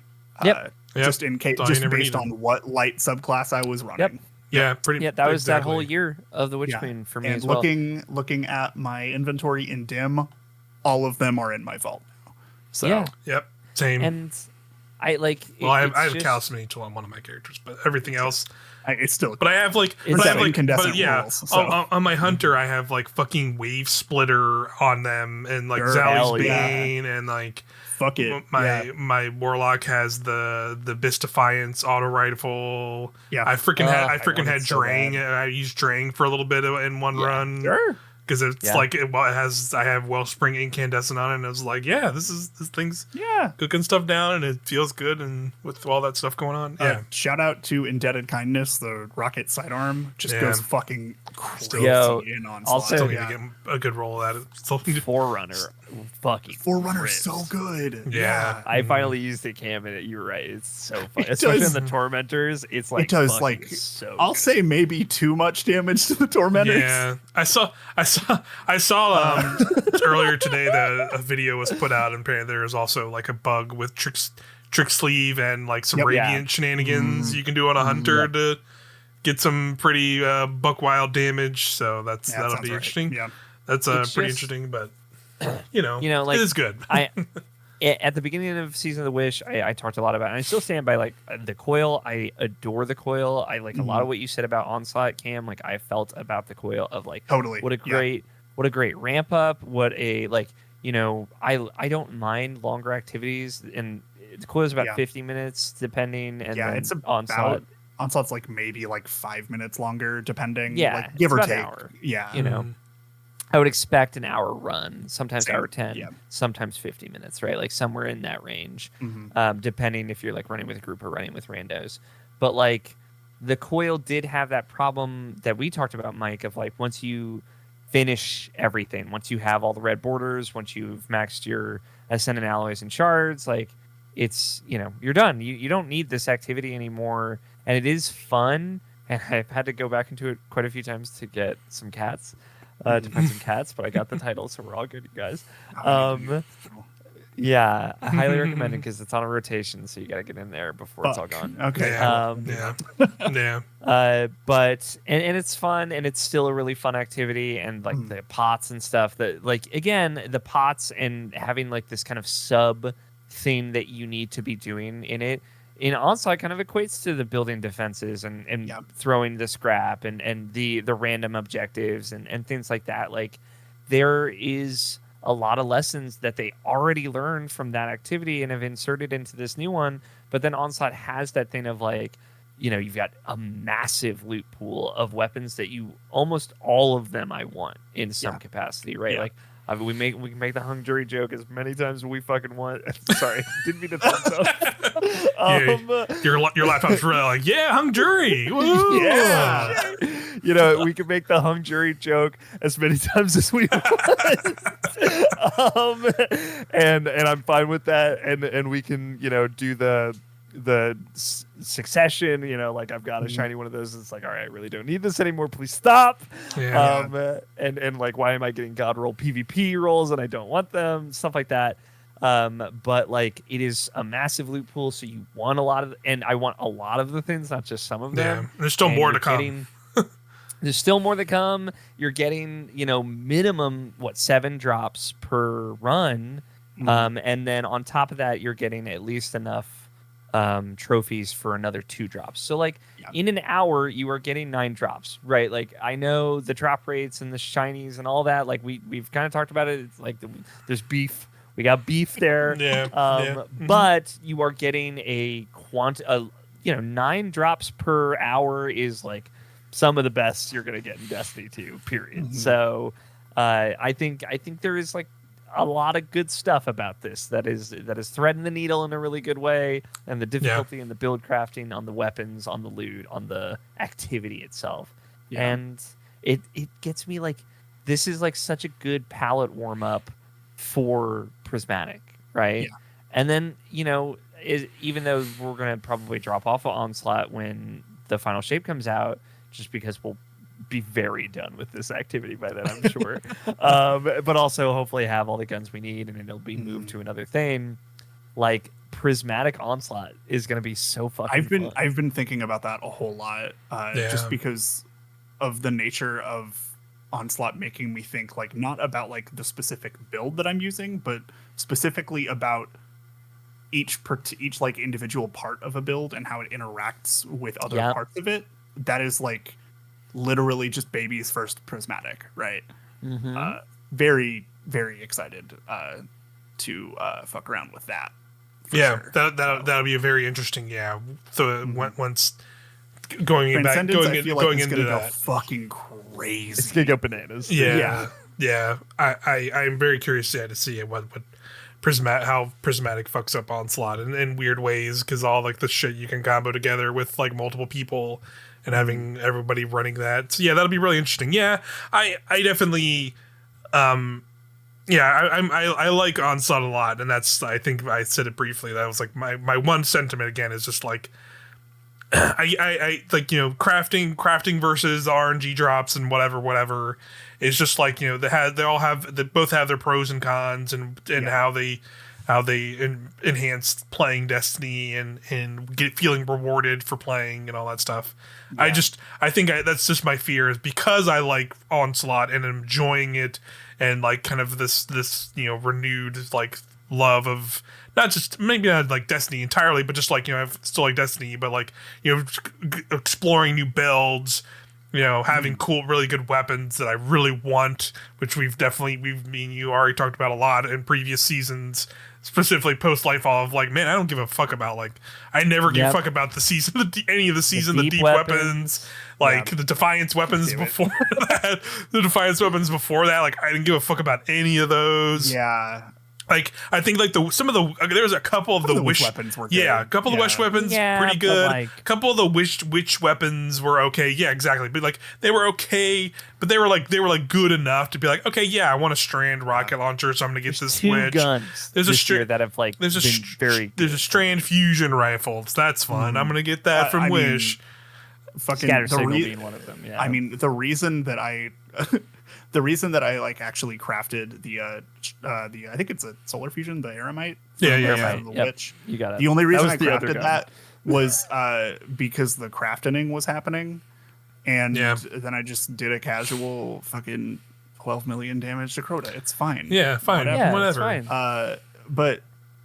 Just in case, just based on what light subclass I was running. That was that whole year of the Witch Queen for me as well. Looking at my inventory in dim, all of them are in my vault now. So same. And I like. I have Callus Mini Tool on one of my characters, but everything else. It's still. But I have like. Incandescent rules, so. On my hunter, I have like fucking Wave Splitter on them, and like Zally's Bane, and like. Fuck it. My Warlock has the Bis Defiance auto rifle. Yeah. I freaking had Drang. So I used Drang for a little bit in one run. Sure. Because it's like I have Wellspring Incandescent on it, and it was like, this thing's cooking stuff down, and it feels good, and with all that stuff going on. Shout out to Indebted Kindness, the rocket sidearm just goes fucking crazy in Onslaught. Also, still need to get a good roll at it. Forerunner, fucking Forerunner's so good. Yeah. I finally used it, Cam, and you're right. It's so fun, especially in the Tormentors. It's like it does like so. I'll say maybe too much damage to the Tormentors. Yeah, I saw earlier today that a video was put out, and apparently there is also like a bug with trick sleeve and like some radiant shenanigans you can do on a hunter to get some pretty buck wild damage. So that'll be interesting. Yeah, that's pretty interesting, but you know, like, it is good. At the beginning of Season of the Wish, I talked a lot about it, and I still stand by like the coil. I adore the coil. I like a lot of what you said about Onslaught, Cam. Like I felt about the coil of like totally what a great ramp up. What a like I don't mind longer activities, and the coil is about 50 minutes depending. And it's about Onslaught's like maybe like 5 minutes longer depending. Yeah, like, give or take. An hour. Yeah, I would expect an hour run, sometimes Same. hour 10, sometimes 50 minutes, right? Like somewhere in that range, depending if you're like running with a group or running with randos. But like, the coil did have that problem that we talked about, Mike, of like once you finish everything, once you have all the red borders, once you've maxed your ascendant alloys and shards, like it's, you're done. You don't need this activity anymore. And it is fun. And I've had to go back into it quite a few times to get some cats, to find some cats, but I got the title, so we're all good, you guys. Yeah, I highly recommend it because it's on a rotation, so you got to get in there before it's all gone. Okay. Yeah. But it's fun, and it's still a really fun activity, and like the pots and stuff. That like again, the pots and having like this kind of sub thing that you need to be doing in it. In Onslaught kind of equates to the building defenses and throwing the scrap and the random objectives and things like that. Like there is a lot of lessons that they already learned from that activity and have inserted into this new one. But then Onslaught has that thing of like, you've got a massive loot pool of weapons that you almost all of them I want in some capacity, right? Like we can make the hung jury joke as many times as we fucking want. Sorry, didn't mean to thumbs up. Your laptop's really like, hung jury. Woo! Yeah. We can make the hung jury joke as many times as we want. And I'm fine with that. And we can, do the succession, like I've got a shiny one of those. It's like, all right, I really don't need this anymore. Please stop. And like, why am I getting God roll PvP rolls and I don't want them? Stuff like that. But like, it is a massive loot pool, so you want a lot of, and I want a lot of the things, not just some of them. There's still more to come. There's still more to come. You're getting, minimum 7 drops per run, and then on top of that, you're getting at least enough trophies for another 2 drops. So like in an hour you are getting 9 drops, right? Like I know the drop rates and the shinies and all that, like we've kind of talked about it. It's like there's beef. We got beef there. But you are getting a 9 drops per hour is like some of the best you're going to get in Destiny 2, period. So I think there is like a lot of good stuff about this that is threading the needle in a really good way, and the difficulty and the build crafting on the weapons, on the loot, on the activity itself. And it gets me like, this is like such a good palette warm up for Prismatic, right? And then even though we're gonna probably drop off of Onslaught when the final shape comes out, just because we'll be very done with this activity by then, I'm sure. But also hopefully have all the guns we need, and it'll be moved to another thing. Like Prismatic Onslaught is going to be so fucking fun. I've been thinking about that a whole lot, just because of the nature of Onslaught making me think like not about like the specific build that I'm using, but specifically about each like individual part of a build and how it interacts with other parts of it. That is like literally just baby's first Prismatic, right? Very, very excited to fuck around with that. Sure. That'll be a very interesting. So once going into that, fucking crazy. It's gonna go bananas. I'm very curious to see how Prismatic fucks up Onslaught in weird ways, because all like the shit you can combo together with like multiple people and having everybody running that. So that'll be really interesting. I definitely I like Onslaught a lot, and that's, I think I said it briefly, that was like my one sentiment again is just like I like, crafting versus RNG drops and whatever is just like, they both have their pros and cons, and how they enhance playing Destiny and feeling rewarded for playing and all that stuff. I think that's just my fear, is because I like Onslaught and am enjoying it, and like kind of this renewed like love of maybe not like Destiny entirely, but just like, I still like Destiny, but like, exploring new builds, having cool, really good weapons that I really want, which me and you already talked about a lot in previous seasons, specifically post Lightfall, of like, man, I don't give a fuck about, like, I never give a fuck about the season, any of the season, the deep weapons, like the Defiance weapons before that, like, I didn't give a fuck about any of those. Like I think like there's a couple of the wish weapons were good. Yeah, a couple of the wish weapons pretty good. A couple of the witch weapons were okay. Yeah, exactly. But like they were okay, but they were like good enough to be like, okay, yeah, I want a strand rocket launcher, so I'm gonna get this witch. Guns there's a strand that have like there's a strand fusion rifle. So that's fun. I'm gonna get that from Wish. Fucking Scatter Signal being one of them. Yeah. I mean, the reason that I like actually crafted the I think it's a solar fusion, the Aramite. The witch. You got it. The only reason I crafted that was because the crafting was happening, and then I just did a casual fucking 12 million damage to Crota. It's fine. Yeah, fine. Whatever. It's fine. But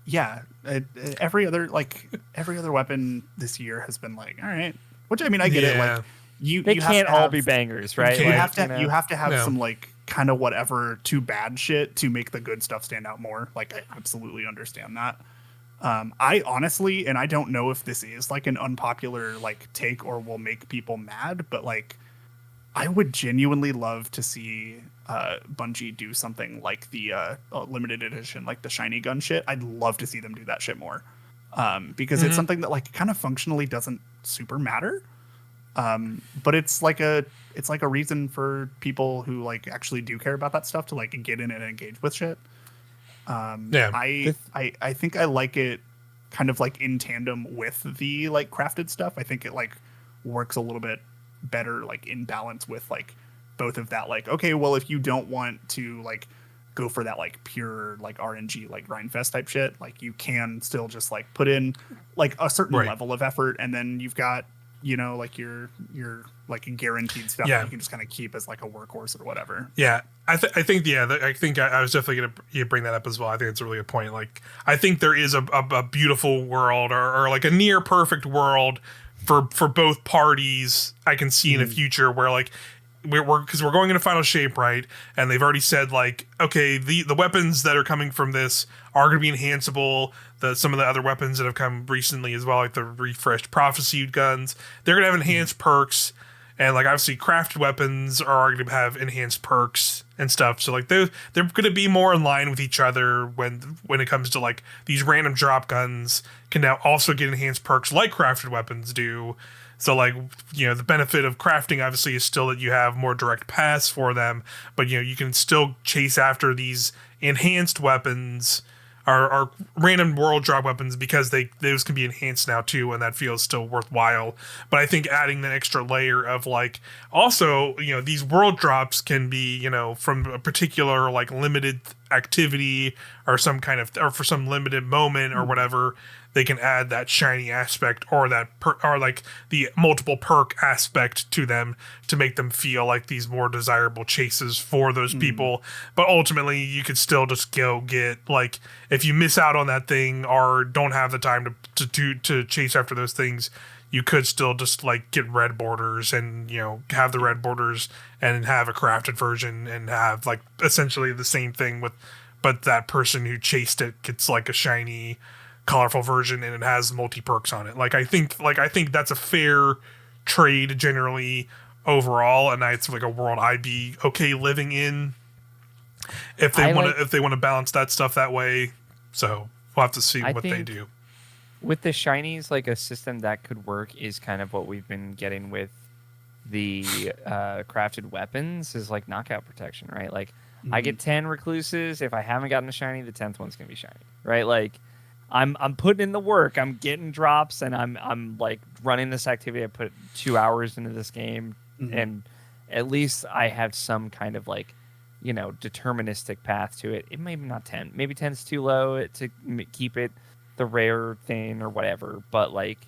yeah, every other weapon this year has been like, all right. Which I mean, I get it. Like they can't all be bangers, right? You have to have some like kind of whatever too bad shit to make the good stuff stand out more. Like I absolutely understand that. I honestly, and I don't know if this is like an unpopular like take or will make people mad, but like I would genuinely love to see Bungie do something like the limited edition, like the shiny gun shit. I'd love to see them do that shit more. Because it's something that like kind of functionally doesn't super matter. But it's like a reason for people who like actually do care about that stuff to like get in and engage with shit. I think I like it kind of like in tandem with the like crafted stuff. I think it like works a little bit better like in balance with like both of that. Like, okay, well, if you don't want to like go for that like pure like RNG like grindfest type shit, like you can still just like put in like a certain level of effort, and then you've got, you know, like your like guaranteed stuff that you can just kind of keep as like a workhorse or whatever. Yeah, I think I was definitely gonna bring that up as well. I think it's a really good point. Like I think there is a beautiful world or like a near perfect world for both parties. I can see in the future where like because we're going into final shape, right? And they've already said like, okay, the weapons that are coming from this are going to be enhanceable. Some of the other weapons that have come recently as well, like the refreshed prophecy guns, they're going to have enhanced perks, and like obviously crafted weapons are going to have enhanced perks and stuff. So like they're going to be more in line with each other when it comes to like these random drop guns can now also get enhanced perks like crafted weapons do. So, like, you know, the benefit of crafting, obviously, is still that you have more direct paths for them. But, you know, you can still chase after these enhanced weapons or random world drop weapons because those can be enhanced now, too, and that feels still worthwhile. But I think adding the extra layer of, like, also, you know, these world drops can be, you know, from a particular, like, limited activity or some kind of, or for some limited moment or whatever. They can add that shiny aspect or that or like the multiple perk aspect to them to make them feel like these more desirable chases for those people. But ultimately, you could still just go get like if you miss out on that thing or don't have the time to chase after those things, you could still just like get red borders and, you know, have the red borders and have a crafted version and have like essentially the same thing but that person who chased it gets like a shiny colorful version and it has multi perks on it. I think that's a fair trade generally overall, and it's like a world I'd be okay living in if they want to balance that stuff that way. So we'll have to see what they do. With the shinies, like a system that could work is kind of what we've been getting with the crafted weapons is like knockout protection, right? Like I get 10 recluses. If I haven't gotten a shiny, the 10th one's gonna be shiny, right? Like I'm putting in the work. I'm getting drops, and I'm like running this activity. I put 2 hours into this game, and at least I have some kind of like, you know, deterministic path to it. It maybe not 10. Maybe 10's too low to keep it the rare thing or whatever. But like,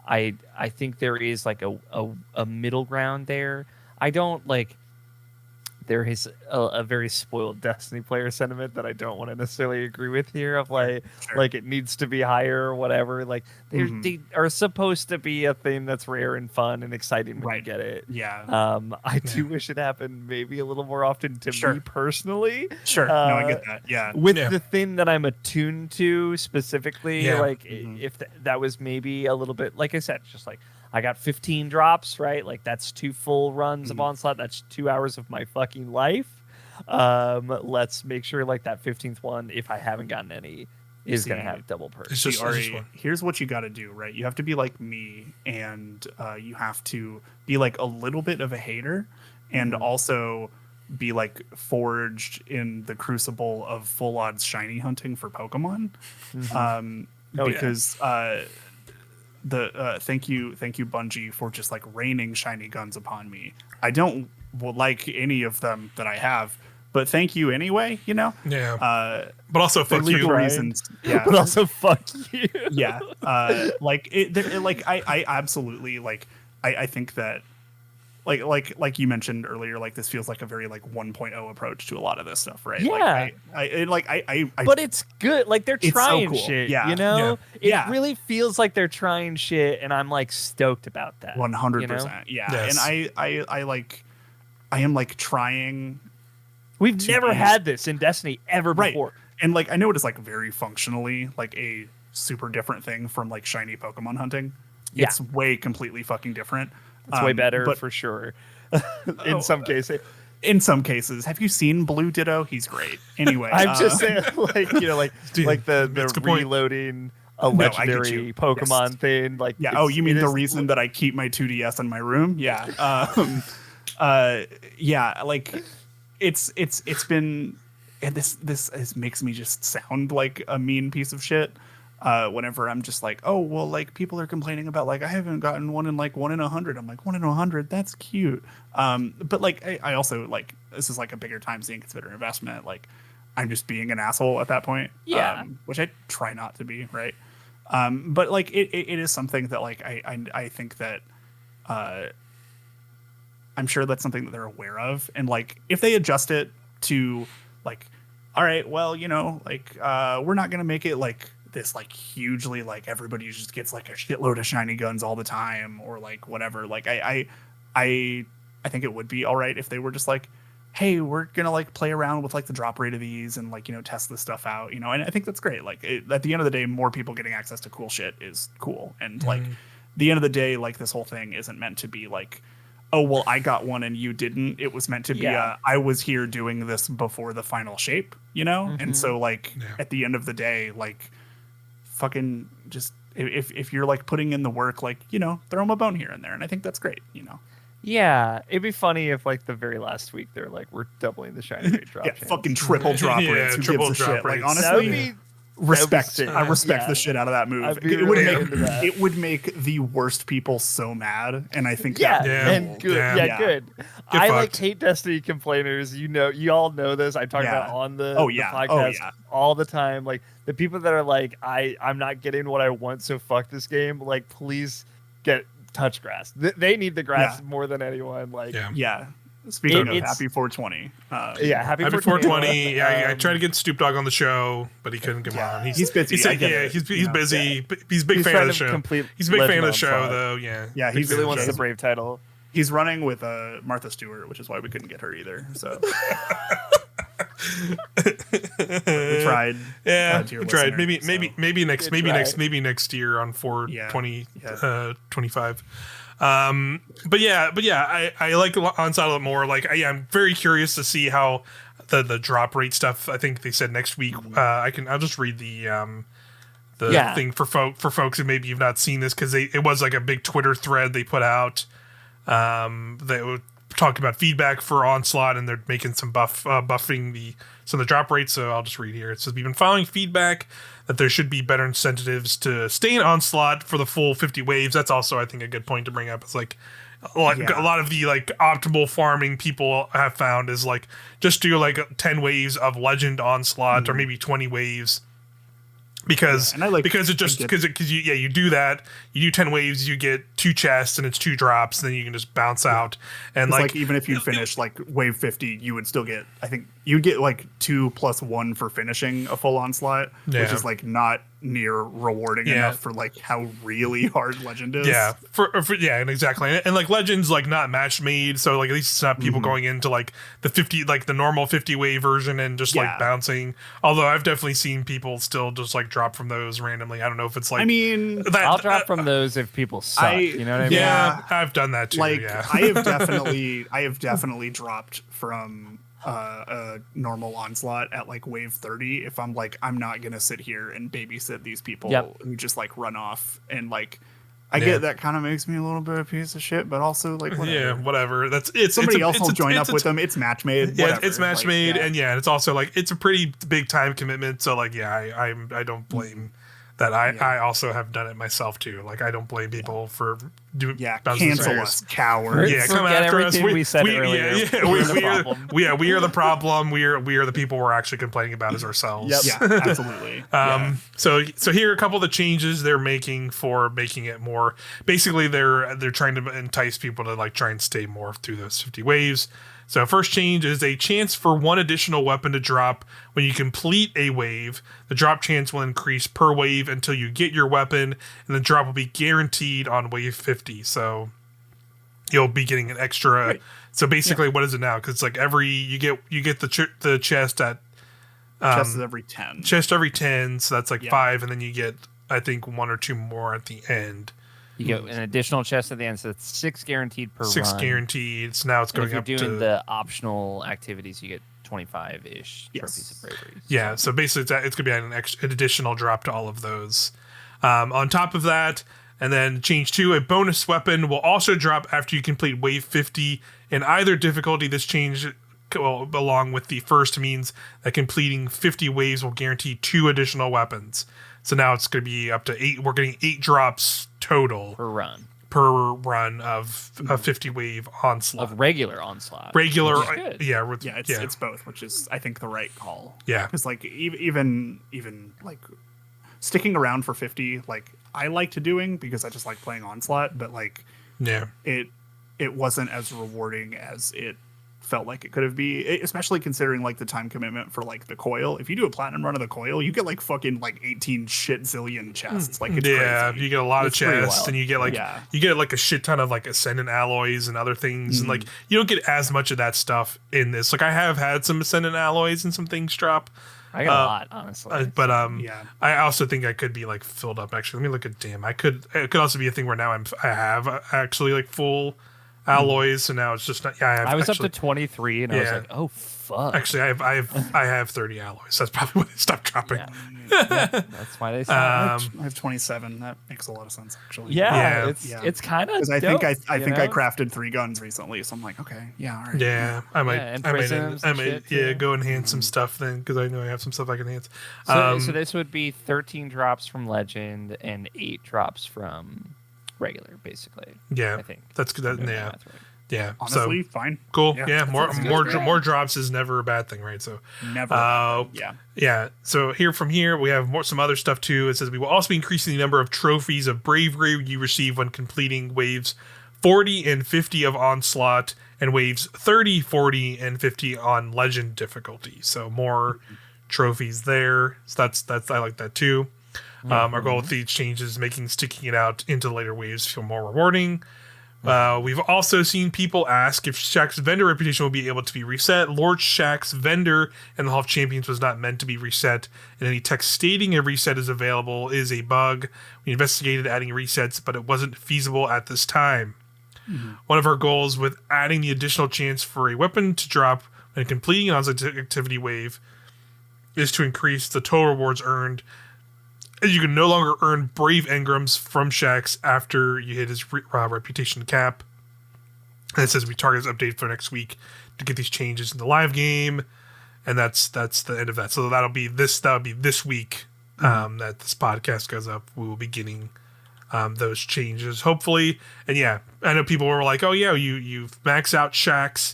I think there is like a middle ground there. I don't like. There is a very spoiled Destiny player sentiment that I don't want to necessarily agree with here of like like it needs to be higher or whatever. Like they are supposed to be a thing that's rare and fun and exciting when you get it. Yeah. I do wish it happened maybe a little more often to me personally. Sure. No, I get that. Yeah. With the thing that I'm attuned to specifically, like if that was maybe a little bit, like I said, just like I got 15 drops, right? Like that's 2 full runs of Onslaught. That's 2 hours of my fucking life. Let's make sure like that 15th one, if I haven't gotten any, is going to have double perks. Here's what you got to do, right? You have to be like me, and you have to be like a little bit of a hater, and also be like forged in the crucible of full odds shiny hunting for Pokemon. Because thank you Bungie for just like raining shiny guns upon me. I don't like any of them that I have, but thank you anyway, you know? Yeah. But also fuck you. Reasons. Yeah. But also fuck you. Yeah. I absolutely like, I think that like you mentioned earlier, like this feels like a very like 1.0 approach to a lot of this stuff, right? Yeah. But it's good. Like they're trying so cool. shit, yeah. you know? Yeah. It really feels like they're trying shit, and I'm like stoked about that. 100%. You know? Yeah. Yes. And I am like trying. We've never had this in Destiny ever before. Right. And like I know it is like very functionally like a super different thing from like shiny Pokemon hunting. Yeah. It's way completely fucking different. It's way better for sure. In some cases. In some cases. Have you seen Blue Ditto? He's great. Anyway. I'm just saying, like, you know, like Dude, like the reloading a legendary Pokemon thing. Like, yeah. Oh, you mean the reason that I keep my 2DS in my room? Yeah. Yeah. Like, it's been, and this makes me just sound like a mean piece of shit. Whenever I'm just like, oh, well, like people are complaining about like I haven't gotten one in like 1 in 100. I'm like 1 in 100. That's cute. But like I also like this is like a bigger time seeing consider investment. Like I'm just being an asshole at that point. Yeah. Which I try not to be, right? But like it is something that like I think that I'm sure that's something that they're aware of, and like if they adjust it to like, all right, well, you know, like we're not gonna make it like this like hugely like everybody just gets like a shitload of shiny guns all the time or like whatever. Like I think it would be all right if they were just like, hey, we're gonna like play around with like the drop rate of these and like, you know, test this stuff out, you know. And I think that's great. Like at the end of the day, more people getting access to cool shit is cool. And like the end of the day, like this whole thing isn't meant to be like, oh, well, I got one and you didn't. It was meant to be I was here doing this before the final shape, you know. And so like at the end of the day, like fucking just if you're like putting in the work, like, you know, throw them a bone here and there, and I think that's great, you know. Yeah, it'd be funny if like the very last week they're like, we're doubling the shiny rate drop. Fucking triple drop rates. Who triple gives a drop shit? rates. Like honestly, respect. I respect Yeah. the shit out of that move. It It would make the worst people so mad, and I think Yeah, that and good. Yeah. Yeah, good. Get I like fucked. hate Destiny complainers. You know, you all know this. I talk about on the podcast all the time. Like the people that are like, I'm not getting what I want, so fuck this game. Like, please get touch grass. They need the grass more than anyone. Like, yeah. Speaking of happy 420. Happy 420. Yeah, I tried to get Stoop Dog on the show, but he couldn't come on. He's busy. He's busy. He's a big fan of the show. He's a big fan of the show, though. Yeah, he really wants the Brave title. He's running with Martha Stewart, which is why we couldn't get her either. So we tried. Yeah, we tried. Maybe next year on 420 25. But yeah, I like Onslaught a lot more. Like I'm very curious to see how the drop rate stuff. I think they said next week. I'll just read the thing for folks who maybe you've not seen this, because it was like a big Twitter thread they put out. They would talk about feedback for Onslaught, and they're making some buffing some of the drop rates. So I'll just read here. It says, we've been following feedback that there should be better incentives to stay in Onslaught for the full 50 waves. That's also, I think, a good point to bring up. It's like a lot of the like optimal farming people have found is like just do like 10 waves of Legend Onslaught or maybe 20 waves. Because you do that, you do 10 waves, you get 2 chests and it's 2 drops, and then you can just bounce out. And like even if you finish like wave 50, you would still get, I think you'd get like 2 + 1 for finishing a full Onslaught, which is like not near rewarding enough for like how really hard Legend is. Yeah, and exactly. And like Legend's like not match made, so like at least it's not people going into like the 50, like the normal 50 wave version and just like bouncing. Although I've definitely seen people still just like drop from those randomly. I don't know if it's like, I mean, I'll drop from those if people suck. You know what I mean? Yeah, I've done that too. Like yeah. I have definitely dropped from a normal Onslaught at like wave 30 if I'm like, I'm not gonna sit here and babysit these people who just like run off. And like I get that kind of makes me a little bit of a piece of shit, but also like whatever. Yeah, whatever. Somebody else will join up with them. It's match made. Yeah, it's match made, and it's also like it's a pretty big time commitment. So like, I don't blame that. I also have done it myself too. Like I don't blame people for doing. Yeah, cancel us, cowards. Yeah, come after us. We said earlier. We are the problem. We are the people we're actually complaining about as ourselves. Yep. Yeah, absolutely. So here are a couple of the changes they're making for making it more. Basically, they're trying to entice people to like try and stay more through those 50 waves. So first change is a chance for one additional weapon to drop when you complete a wave. The drop chance will increase per wave until you get your weapon, and the drop will be guaranteed on wave 50. So you'll be getting an extra. Right. So basically, what is it now? Because like you get the chest at chest is every 10. Chest every 10, so that's like 5, and then you get I think 1 or 2 more at the end. You get an additional chest at the end, so it's 6 guaranteed per 6 run. guaranteed. So now it's going up to... if you're doing the optional activities, you get 25-ish trophies of bravery. Yeah, so basically it's going to be an additional drop to all of those. On top of that, and then change 2, a bonus weapon will also drop after you complete wave 50 in either difficulty. This change, along with the first, means that completing 50 waves will guarantee 2 additional weapons. So now it's going to be up to 8. We're getting 8 drops total per run of a 50 wave Onslaught. Of regular Onslaught. It's both, which is I think the right call. Yeah, because like even like sticking around for 50, like I like to doing because I just like playing Onslaught, but like it wasn't as rewarding as it felt like it could have been, especially considering like the time commitment for like the coil. If you do a platinum run of the coil, you get like fucking like 18 shit zillion chests. Like it's crazy. You get a lot of chests, and you get like a shit ton of like ascendant alloys and other things, and like you don't get as much of that stuff in this. Like I have had some ascendant alloys and some things drop. I got a lot, honestly. But I also think I could be like filled up. Actually, let me look at it could also be a thing where now I have actually like full alloys, so now it's just not. I was actually up to 23, and I was like, "Oh fuck!" Actually, I have 30 alloys. That's probably when they stopped dropping. That's why they stopped. I have 27. That makes a lot of sense, actually. It's kind of. Because I think I crafted 3 guns recently, so I'm like, okay, all right. Yeah, I might go enhance some stuff then, because I know I have some stuff I can enhance. So this would be 13 drops from Legend and 8 drops from regular, basically. I think that's good. Yeah. Honestly, so, fine. Cool. Yeah. More drops is never a bad thing, right? So never. Yeah. So from here we have some other stuff too. It says we will also be increasing the number of trophies of bravery you receive when completing waves 40 and 50 of Onslaught, and waves 30, 40, and 50 on Legend difficulty. So more trophies there. So that's I like that too. Our goal with these changes is making sticking it out into the later waves feel more rewarding. We've also seen people ask if Shaq's vendor reputation will be able to be reset. Lord Shaq's vendor in the Hall of Champions was not meant to be reset, and any text stating a reset is available is a bug. We investigated adding resets, but it wasn't feasible at this time. One of our goals with adding the additional chance for a weapon to drop when completing an Onslaught activity wave is to increase the total rewards earned. You can no longer earn brave engrams from Shax after you hit his reputation cap. And it says we target this update for next week to get these changes in the live game, and that's the end of that. So that'll be this week that this podcast goes up. We will be getting those changes hopefully. And yeah, I know people were like, "Oh yeah, you max out Shax,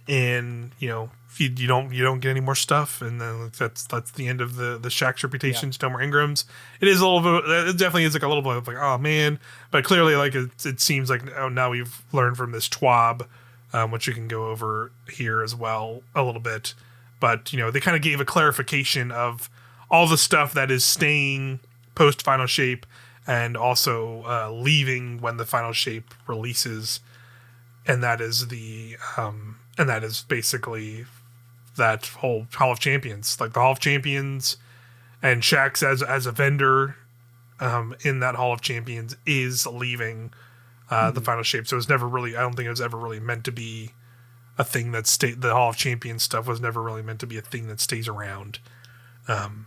and you don't get any more stuff," and then that's the end of the Shax reputations. No more engrams. It is a little bit. It definitely is like a little bit of like, oh man, but clearly like it seems like now we've learned from this TWAB, which you can go over here as well a little bit. But they kind of gave a clarification of all the stuff that is staying post final shape and also leaving when the final shape releases, and that is basically that whole Hall of Champions, like the Hall of Champions, and Shax as a vendor in that Hall of Champions is leaving the final shape. So it's never really, I don't think it was ever really meant to be a thing that the Hall of Champions stuff was never really meant to be a thing that stays around. And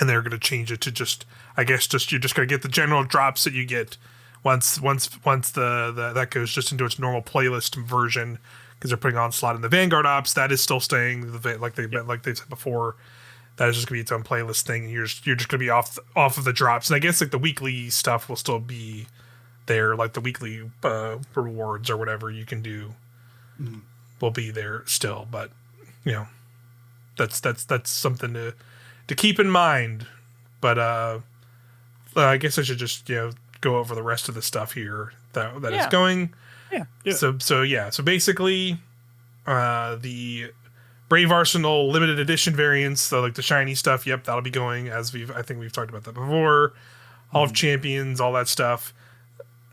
they're going to change it to just, I guess, you're just going to get the general drops that you get once that goes just into its normal playlist version, because they're putting Onslaught in the Vanguard ops. That is still staying like they've said before. That is just going to be its own playlist thing, and you're just going to be off of the drops. And I guess like the weekly stuff will still be there, like the weekly rewards or whatever you can do will be there still. But that's something to keep in mind. But I guess I should just go over the rest of the stuff here that is going. Yeah. So basically, the Brave Arsenal limited edition variants, so like the shiny stuff, yep, that'll be going, as I think we've talked about that before. Hall of Champions, all that stuff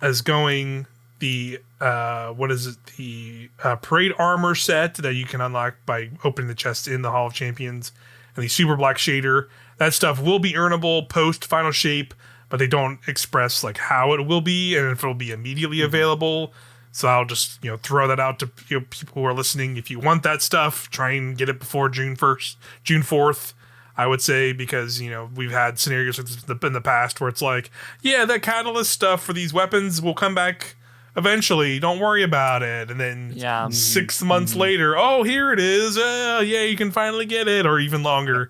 is going. The the Parade Armor set that you can unlock by opening the chest in the Hall of Champions, and the Super Black Shader, that stuff will be earnable post Final Shape, but they don't express like how it will be and if it'll be immediately available. So I'll just throw that out to people who are listening. If you want that stuff, try and get it before June 4th. I would say, because we've had scenarios in the past where it's like, that catalyst stuff for these weapons will come back eventually. Don't worry about it. And then 6 months later, oh, here it is. You can finally get it, or even longer.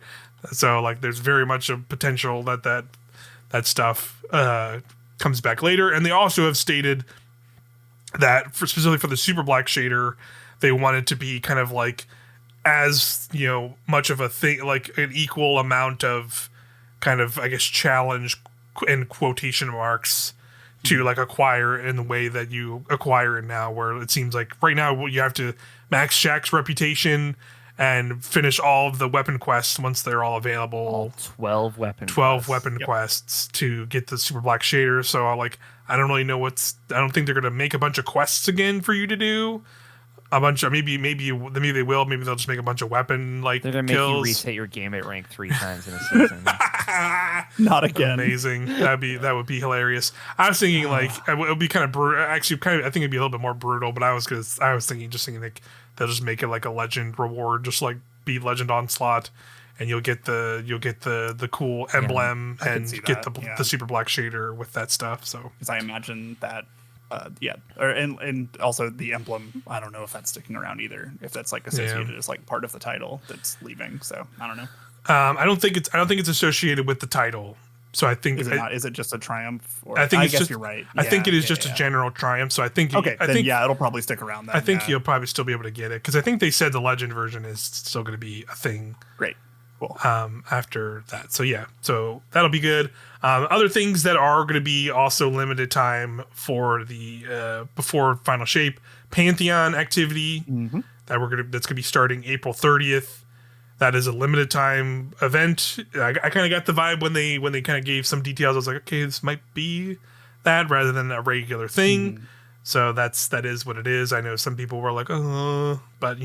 So like, there's very much a potential that stuff comes back later. And they also have stated that specifically for the Super Black Shader, they want it to be kind of like as much of a thing, like an equal amount of kind of, I guess, challenge in quotation marks to like acquire in the way that you acquire it now, where it seems like right now you have to max Shaq's reputation and finish all of the weapon quests once they're all available. All 12 weapon quests to get the Super Black Shader. So I don't really know I don't think they're going to make a bunch of quests again for you to do. A bunch of maybe they will. Maybe they'll just make a bunch of weapon they're gonna make kills. You reset your game at rank 3 times in a season. Not again. Amazing. That would be hilarious. I was thinking it would be kind of brutal. Actually, I think it'd be a little bit more brutal. But I was thinking like they'll just make it like a legend reward, just like be Legend Onslaught, and you'll get the cool emblem and get the Super Black Shader with that stuff. So because I imagine that. And also the emblem, I don't know if that's sticking around either, if that's like associated as like part of the title that's leaving. So I don't know. I don't think it's associated with the title. So I think is it just a triumph? Or, I guess just, you're right. I think it is just a general triumph. So I think it'll probably stick around. Then, I think you'll probably still be able to get it, because I think they said the legend version is still going to be a thing. Great. Cool. After that. So that'll be good. Other things that are going to be also limited time for the before Final Shape, Pantheon activity that's going to be starting April 30th. That is a limited time event. I kind of got the vibe when they kind of gave some details. I was like, okay, this might be that rather than a regular thing. So that is what it is. I know some people were like, oh, but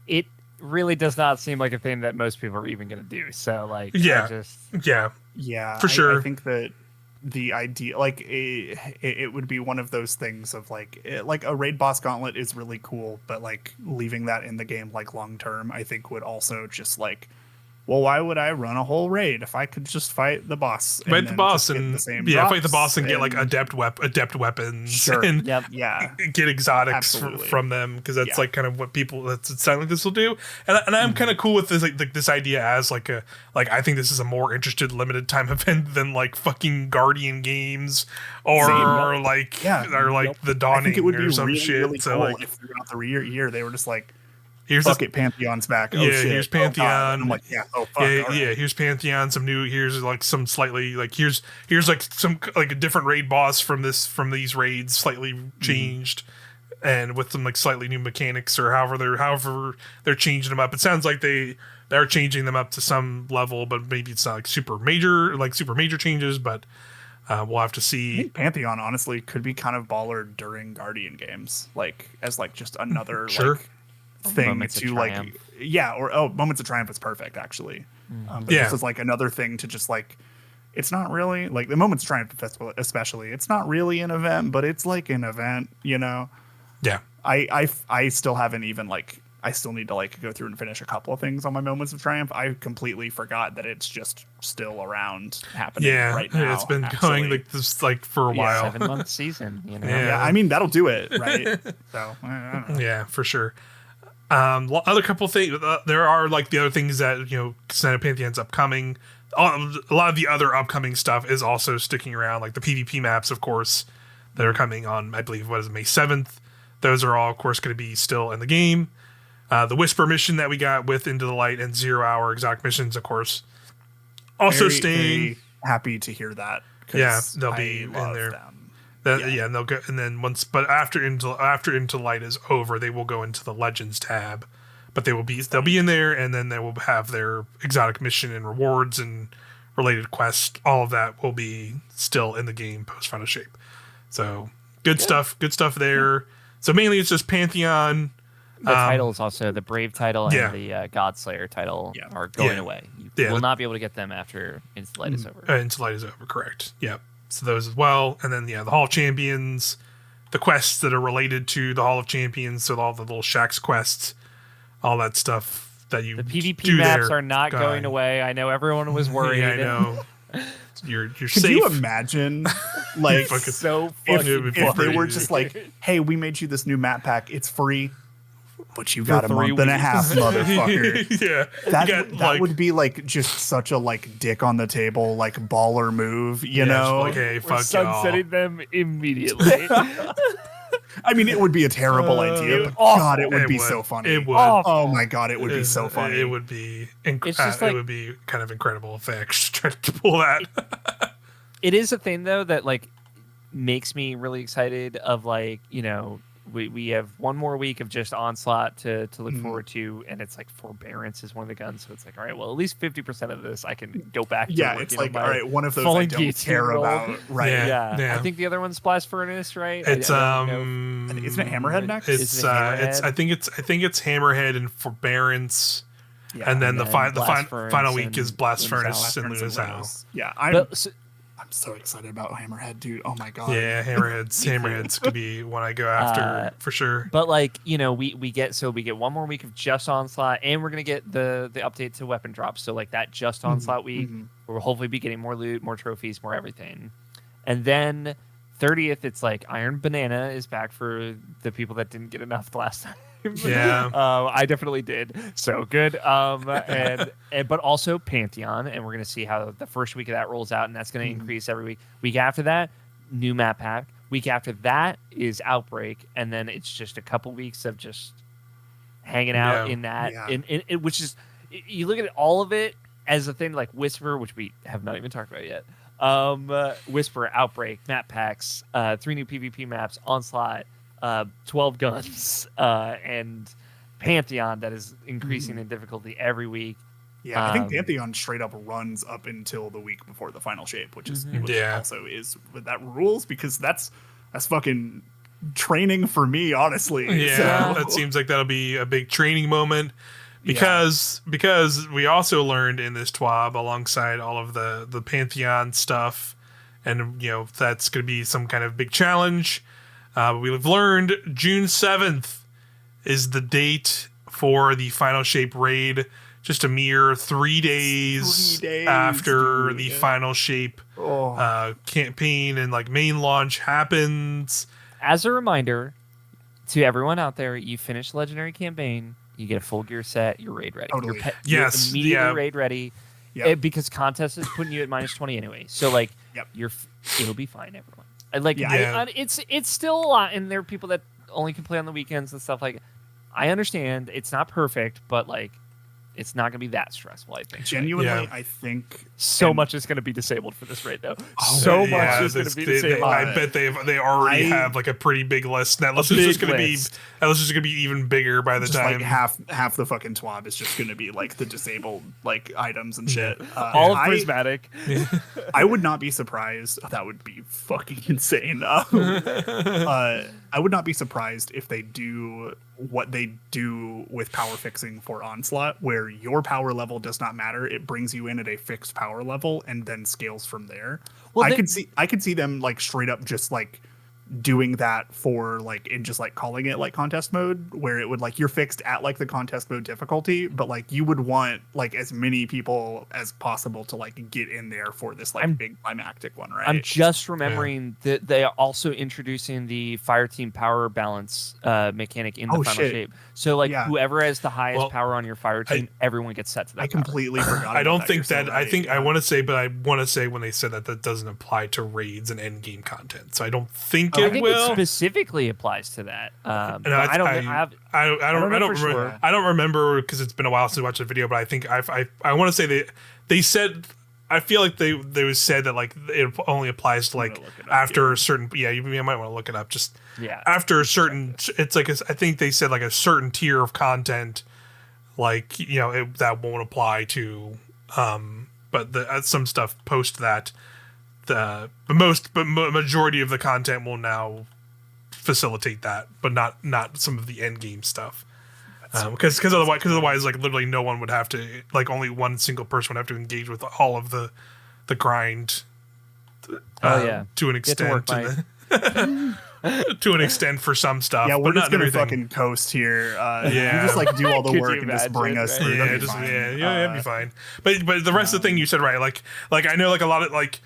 it really does not seem like a thing that most people are even going to do. So like, for sure. I think that the idea, like it would be one of those things of like a raid boss gauntlet is really cool, but like leaving that in the game like long term, I think would also just like, well, why would I run a whole raid if I could just fight the boss? Fight the boss and fight the boss and get like adept weapons and get exotics from them, because that's like kind of what it sounds like this will do. And I'm kind of cool with this like this idea as like I think this is a more interested limited time event than like fucking Guardian games or the Dawning I think it would be some really, shit. Really so cool like if throughout the year they were just like, here's Pantheon's back. Here's Pantheon. I'm like, here's Pantheon. Here's like some slightly like here's like some like a different raid boss from these raids, slightly changed, and with some like slightly new mechanics or however they're changing them up. It sounds like they're changing them up to some level, but maybe it's not like super major changes. But we'll have to see. I think Pantheon honestly could be kind of baller during Guardian games, like as like just another thing moments to like Moments of Triumph is perfect actually. This is like another thing to just like, it's not really like the Moments of Triumph festival especially, it's not really an event, but it's like an event, I still haven't even like. I still need to like go through and finish a couple of things on my Moments of Triumph. I completely forgot that it's just still around happening right now. It's been going like this like for a while. 7-month season, you know. Yeah, I mean that'll do it, right? So I don't know. Yeah, for sure. Other couple things. There are like the other things that Senate Pantheon's upcoming. A lot of the other upcoming stuff is also sticking around, like the PvP maps, of course, that are coming on. I believe May 7th. Those are all, of course, going to be still in the game. The Whisper mission that we got with Into the Light and 0 Hour exotic missions, of course, also staying. Very happy to hear that. Yeah, they'll be in there. And they'll go, and then after Into Light is over, they will go into the Legends tab, but they'll be in there, and then they will have their exotic mission and rewards and related quests. All of that will be still in the game post Final Shape. So good stuff there. So mainly it's just Pantheon. The titles also, the Brave title and the Godslayer title are going away. You will not be able to get them after Into Light is over. Into Light is over, correct. Yep. So those as well. And then, the Hall of Champions, the quests that are related to the Hall of Champions, so all the little Shaxx quests, all that stuff that you The PvP do maps there, are not going away. I know everyone was worried. Yeah, I know. You're Could safe. you imagine, like, so if they were just like, hey, we made you this new map pack. It's free. But you got a month and a half, motherfucker. That would be like just such a like dick on the table, like baller move, you know? Like, hey, We're fuck sunsetting them immediately. I mean, it would be a terrible idea, but God, it would be so funny. It would. Oh my God, it would be so funny. It would be. It's just like, it would be kind of incredible if they actually tried to pull that. It is a thing though that like makes me really excited. Of like we have one more week of just Onslaught to look forward to, and it's like Forbearance is one of the guns, so it's like, all right, well, at least 50% of this I can go back to. Yeah, it's like, all right, one of those I don't care about, right? Yeah. I think the other one's Blast Furnace, right? It's isn't it Hammerhead next? I think it's Hammerhead and Forbearance, and then the final week is Blast Furnace and Luna's House. Yeah, I'm so excited about Hammerhead, dude. Oh my God. Yeah, Hammerhead's could be one I go after for sure. But like, we get one more week of just Onslaught, and we're gonna get the update to weapon drops. So like that just Onslaught week, where we'll hopefully be getting more loot, more trophies, more everything. And then 30th, it's like Iron Banana is back for the people that didn't get enough the last time. Yeah. I definitely did. So good. And but also Pantheon, and we're gonna see how the first week of that rolls out, and that's gonna increase every week. Week after that, new map pack. Week after that is Outbreak, and then it's just a couple weeks of just hanging out in that. In which is, you look at all of it as a thing like Whisper, which we have not even talked about yet. Whisper, Outbreak, map packs, 3 new PvP maps, Onslaught, 12 guns, and Pantheon that is increasing in difficulty every week. Yeah, I think Pantheon straight up runs up until the week before the final shape, which is also is that rules, because that's fucking training for me, honestly. Yeah, that seems like that'll be a big training moment. Because we also learned in this TWAB, alongside all of the Pantheon stuff, and that's going to be some kind of big challenge. We've learned June 7th is the date for the Final Shape raid. Just a mere 3 days after the Final Shape campaign and like main launch happens. As a reminder to everyone out there, you finish the Legendary campaign, you get a full gear set, you're raid ready. Totally. You're immediately raid ready. Yep. Because contest is putting you at -20 anyway. So like, it'll be fine, everyone. It's still a lot, and there are people that only can play on the weekends and stuff. Like, I understand it's not perfect, but like, it's not going to be that stressful, I think. Genuinely, I think much is going to be much for this raid, though. Much is going to be disabled. I bet they already have like a pretty big list. That list is just going to be even bigger by the time. Like half the fucking TWAB is just going to be like the disabled like items and shit. All of Prismatic. I would not be surprised. That would be fucking insane. I would not be surprised if they do what they do with power fixing for Onslaught, where your power level does not matter. It brings you in at a fixed power level and then scales from there. Well, I could see them like straight up just like doing that for like in just like calling it like contest mode, where it would like you're fixed at like the contest mode difficulty, but like you would want like as many people as possible to like get in there for this like big climactic one, right? I'm just remembering that they are also introducing the fire team power balance mechanic in the final shape. So like whoever has the highest power on your fire team, everyone gets set to that. I completely forgot. I don't think that. I think I want to say, but I want to say when they said that doesn't apply to raids and end game content. So I don't think I think it specifically applies to that. I don't remember because it's been a while since I watched the video, but I think I want to say they said. I feel like they said that like it only applies to like after a certain you might want to look it up just after a certain it's like I think they said like a certain tier of content like that won't apply to but some stuff post that the majority of the content will now facilitate that, but not some of the end game stuff. Because otherwise, like literally, no one would have to like only one single person would have to engage with all of the grind. To an extent, to an extent for some stuff. Yeah, we're but just not gonna everything. fucking coast here. You just like do all the work and just bring us through. That'd be fine. But the rest of the thing you said right, like I know like a lot of like.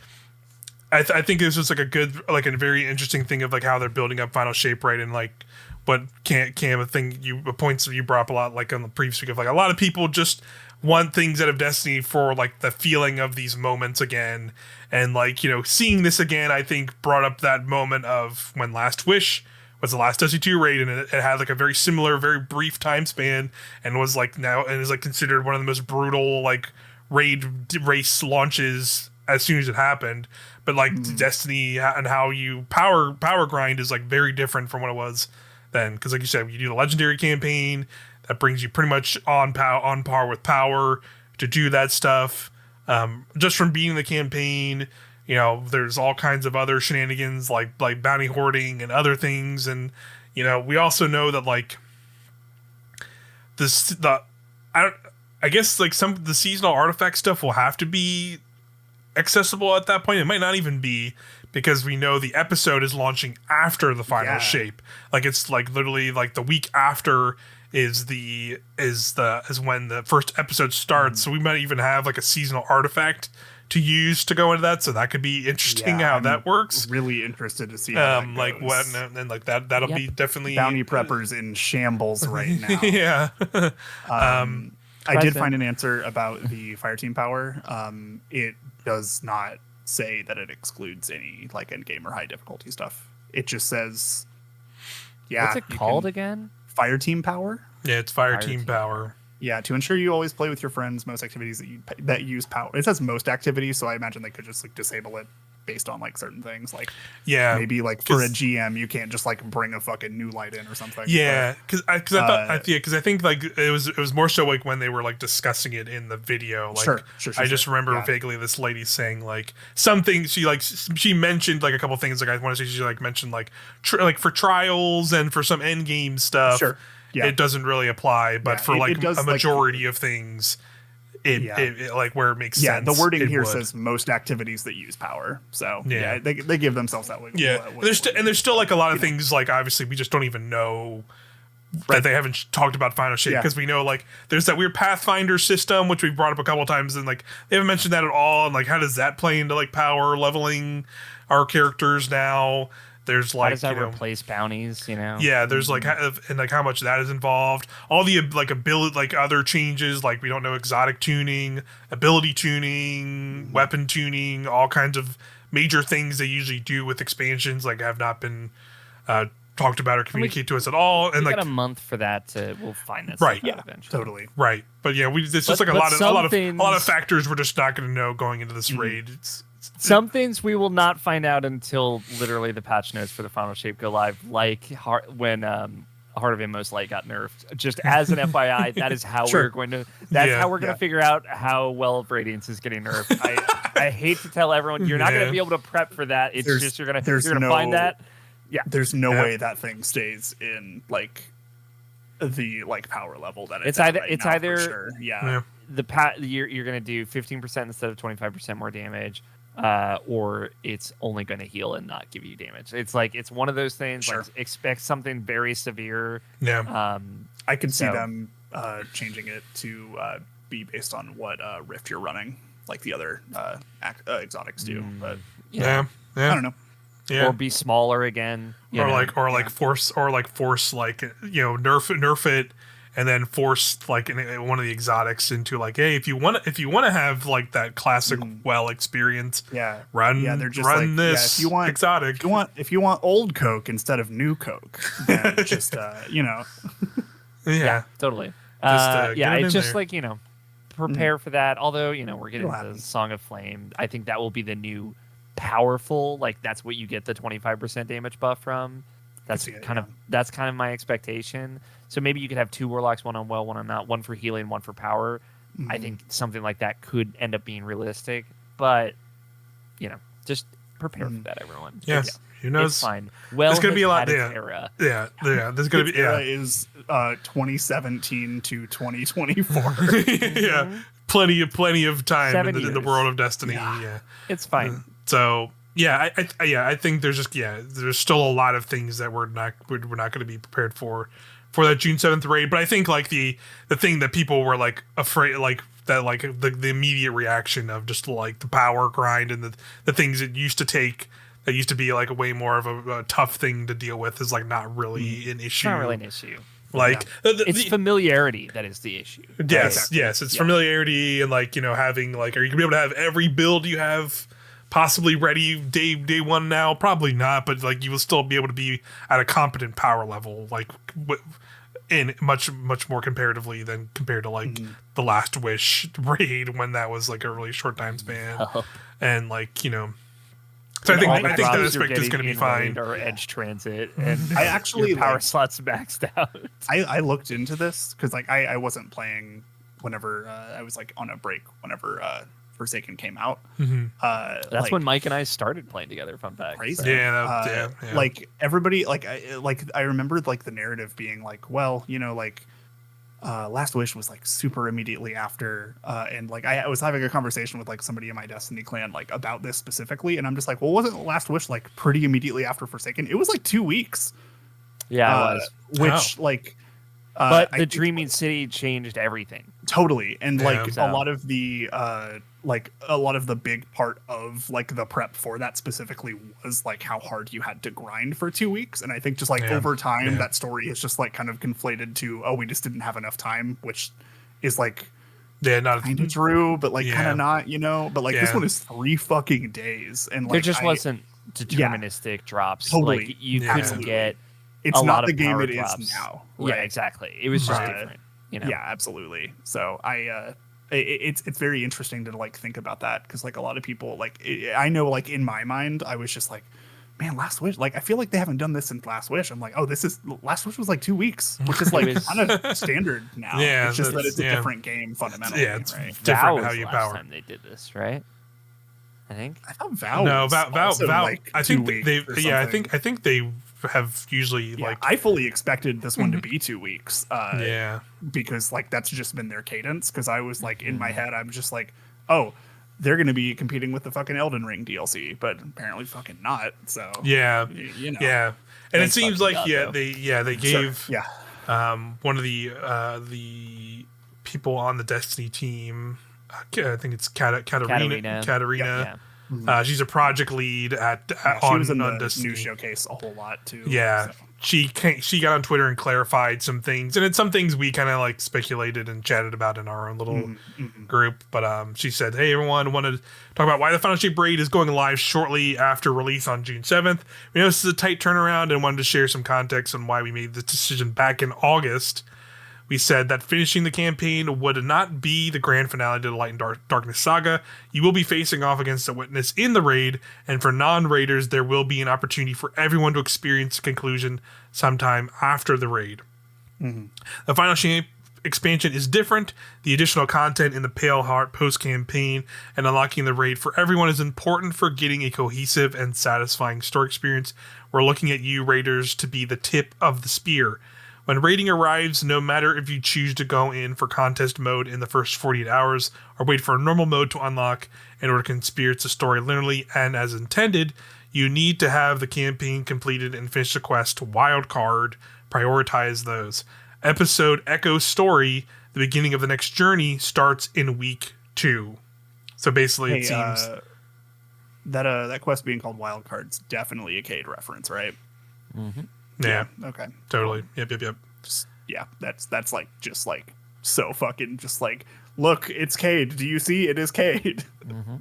I think this was like a good, like a very interesting thing of like how they're building up Final Shape, right? And like what Cam a thing points you brought up a lot, like on the previous week of like a lot of people just want things out of Destiny for like the feeling of these moments again, and like seeing this again, I think brought up that moment of when Last Wish was the last Destiny 2 raid, and it had like a very similar, very brief time span, and was like now and is like considered one of the most brutal like raid race launches as soon as it happened. But like Destiny and how you power grind is like very different from what it was then, because like you said, you do the legendary campaign that brings you pretty much on par with power to do that stuff. Just from being in the campaign, there's all kinds of other shenanigans like bounty hoarding and other things, and we also know that like I guess like some of the seasonal artifact stuff will have to be accessible at that point. It might not even be, because we know the episode is launching after the final shape. Like it's like literally like the week after is when the first episode starts. So we might even have like a seasonal artifact to use to go into that. So that could be interesting how that works. Really interested to see how that like goes. what and like that'll be definitely bounty preppers in shambles right now. Yeah. I did find an answer about the fire team power. It does not say that it excludes any like end game or high difficulty stuff. It just says, what's it called again? Fire team power. Yeah, it's fire team power. Yeah, to ensure you always play with your friends, most activities that use power. It says most activities, so I imagine they could just like disable it based on like certain things, like maybe like for a GM you can't just like bring a fucking new light in or something. Because I think like it was more so like when they were like discussing it in the video. Like sure, I just remember vaguely this lady saying like something. She mentioned like a couple things. Like I want to say she like mentioned like like for trials and for some end game stuff. Sure. Yeah. It doesn't really apply, but for like a majority of things. It like where it makes sense. The wording here says most activities that use power. So they give themselves that way. There's still like a lot of things like obviously we just don't even know that they haven't talked about Final Shape, because we know like there's that weird Pathfinder system which we've brought up a couple of times, and like they haven't mentioned that at all. And like how does that play into like power leveling our characters now? There's like, how does that replace bounties? Yeah, there's like and like how much that is involved. All the like ability, like other changes, like we don't know exotic tuning, ability tuning, weapon tuning, all kinds of major things they usually do with expansions, like have not been talked about or communicated to us at all. And like got a month for that we'll find that right. Stuff out eventually. Totally right. But it's just like a lot of factors we're just not going to know going into this raid. Some things we will not find out until literally the patch notes for the Final Shape go live, like when Heart of Inmost Light got nerfed. Just as an FYI, that is how we're going to. That's how we're going to figure out how well Radiance is getting nerfed. I hate to tell everyone you're not going to be able to prep for that. It's just you're going to find that. Yeah, there's no way that thing stays in like the like power level that it's either right it's now, either for sure. you're going to do 15% instead of 25% more damage, or it's only going to heal and not give you damage. It's like it's one of those things. Sure. Like expect something very severe. Yeah. I could see them changing it to be based on what rift you're running, like the other exotics do. But yeah, I don't know. Yeah. Or be smaller again, like force like nerf it, and then force like one of the exotics into like, hey, if you want to have like that classic experience, they're just run like, this if you want exotic. If you want old Coke instead of new Coke, then just yeah, totally. It's just there. Like prepare for that. Although we're getting the Song of Flame, I think that will be the new powerful, like that's what you get the 25% damage buff from. That's kind of my expectation. So maybe you could have 2 warlocks, one on well, one on not, one for healing, one for power. I think something like that could end up being realistic, but just prepare for that, everyone. Yes. Who knows? It's fine. Well, there's gonna be a lot. Era. Yeah. There's gonna be. Is 2017 to 2024. Yeah, plenty of time in the world of Destiny. Yeah, it's fine. So I think there's still a lot of things that we're not going to be prepared for that June 7th raid. But I think like the thing that people were like afraid, like that, like the immediate reaction of just like the power grind and the things it used to take. That used to be like a way more of a tough thing to deal with is like not really an issue. Not really an issue. Like it's familiarity that is the issue. Yes, it's familiarity and like having like, are you gonna be able to have every build you have possibly ready day one now? Probably not, but like you will still be able to be at a competent power level, like in much more comparatively than compared to like the Last Wish raid when that was like a really short time span, and like So I think that aspect is going to be fine. Or Edge Transit, and I actually power slots maxed out. I looked into this because like I wasn't playing whenever I was like on a break whenever Forsaken came out. That's when Mike and I started playing together. Fun fact. Crazy. So. Yeah. Like everybody, I remembered like the narrative being like, well, like. Last Wish was like super immediately after, and like I was having a conversation with like somebody in my Destiny clan like about this specifically, and I'm just like, well, wasn't Last Wish like pretty immediately after Forsaken? It was like 2 weeks. Yeah, it was. Which but the Dreaming City changed everything. Totally, and like a lot of the big part of like the prep for that specifically was like how hard you had to grind for 2 weeks, and I think just like over time that story is just like kind of conflated to we just didn't have enough time, which is like not kind of true, but like kind of not, but like this one is 3 fucking days, and like there just wasn't deterministic drops. Totally, like you couldn't get. It's not the game it drops. is now. Right? Yeah, exactly. It was just different. Yeah, absolutely. So it's very interesting to like think about that because like a lot of people like I know like in my mind I was just like, man, Last Wish, like I feel like they haven't done this since Last Wish. I'm like, oh, Last Wish was like 2 weeks, which is like kind of standard now. Yeah, it's just that it's a different game fundamentally. Yeah, it's right? different how you power. Time they did this, right? I thought Vow. Like I think I think they have usually like I fully expected this one to be 2 weeks. Because like that's just been their cadence. Because I was like in my head, I'm just like, oh, they're going to be competing with the fucking Elden Ring DLC, but apparently fucking not. So and it seems like they gave one of the people on the Destiny team. I think it's Katarina. She's a project lead she was in the Destiny. new showcase a whole lot too. Yeah, so. She got on Twitter and clarified some things, and it's some things we kind of like speculated and chatted about in our own little group. But she said, "Hey everyone, wanted to talk about why the Final Shape raid is going live shortly after release on June 7th. We know this is a tight turnaround and wanted to share some context on why we made this decision back in August." We said that finishing the campaign would not be the grand finale to the Light and Darkness saga. You will be facing off against a witness in the raid, and for non-raiders, there will be an opportunity for everyone to experience the conclusion sometime after the raid. The Final Shape expansion is different. The additional content in the Pale Heart post-campaign and unlocking the raid for everyone is important for getting a cohesive and satisfying story experience. We're looking at you, raiders, to be the tip of the spear. When raiding arrives, no matter if you choose to go in for contest mode in the first 48 hours or wait for a normal mode to unlock, in order to experience the story linearly and as intended, you need to have the campaign completed and finish the quest wildcard. Prioritize those. Episode Echo Story, the beginning of the next journey, starts in week 2. So basically, it seems that quest being called Wildcard's definitely a Cade reference, right? Mm-hmm. Yeah. Okay. Totally. Yep. Yeah. That's like just like so fucking just like, look, it's Cade. Do you see? It is Cade. Mm-hmm.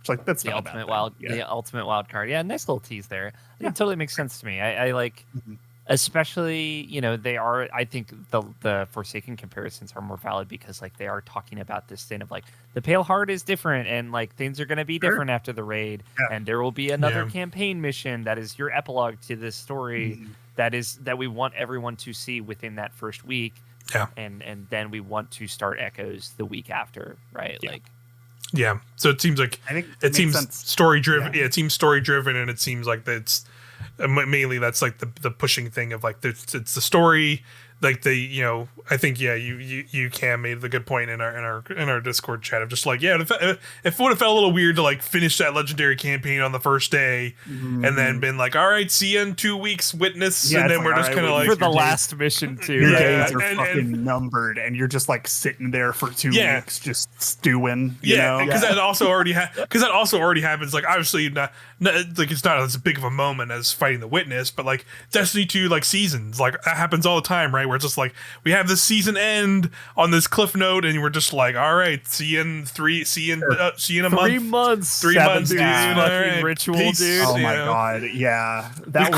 It's like that's the ultimate the ultimate wild card. Yeah, nice little tease there. It totally makes sense to me. I like, especially, they are. I think the Forsaken comparisons are more valid because like they are talking about this thing of like the Pale Heart is different and like things are going to be different after the raid, and there will be another campaign mission that is your epilogue to this story that we want everyone to see within that first week. Yeah, and then we want to start Echoes the week after, right? Yeah. Like. Yeah, so it seems like it seems story driven. Yeah, it seems story driven, and it seems like that's mainly that's like the pushing thing of like it's the story. Like I think you Cam made the good point in our Discord chat of just like if it would have felt a little weird to like finish that legendary campaign on the first day and then been like, all right, see you in 2 weeks, witness, and then we're just kind of like for the last mission too. Your days are fucking numbered, and you're just like sitting there for 2 weeks just stewing. Because that also already happens. Like obviously not like it's not as big of a moment as fighting the Witness, but like Destiny 2 like seasons like that happens all the time, right? Where it's just like we have this season end on this cliff note, and we're just like, all right, see you in a month. 3 months. 3 months, dude. Fucking ritual, peace, dude. Oh my god, yeah. That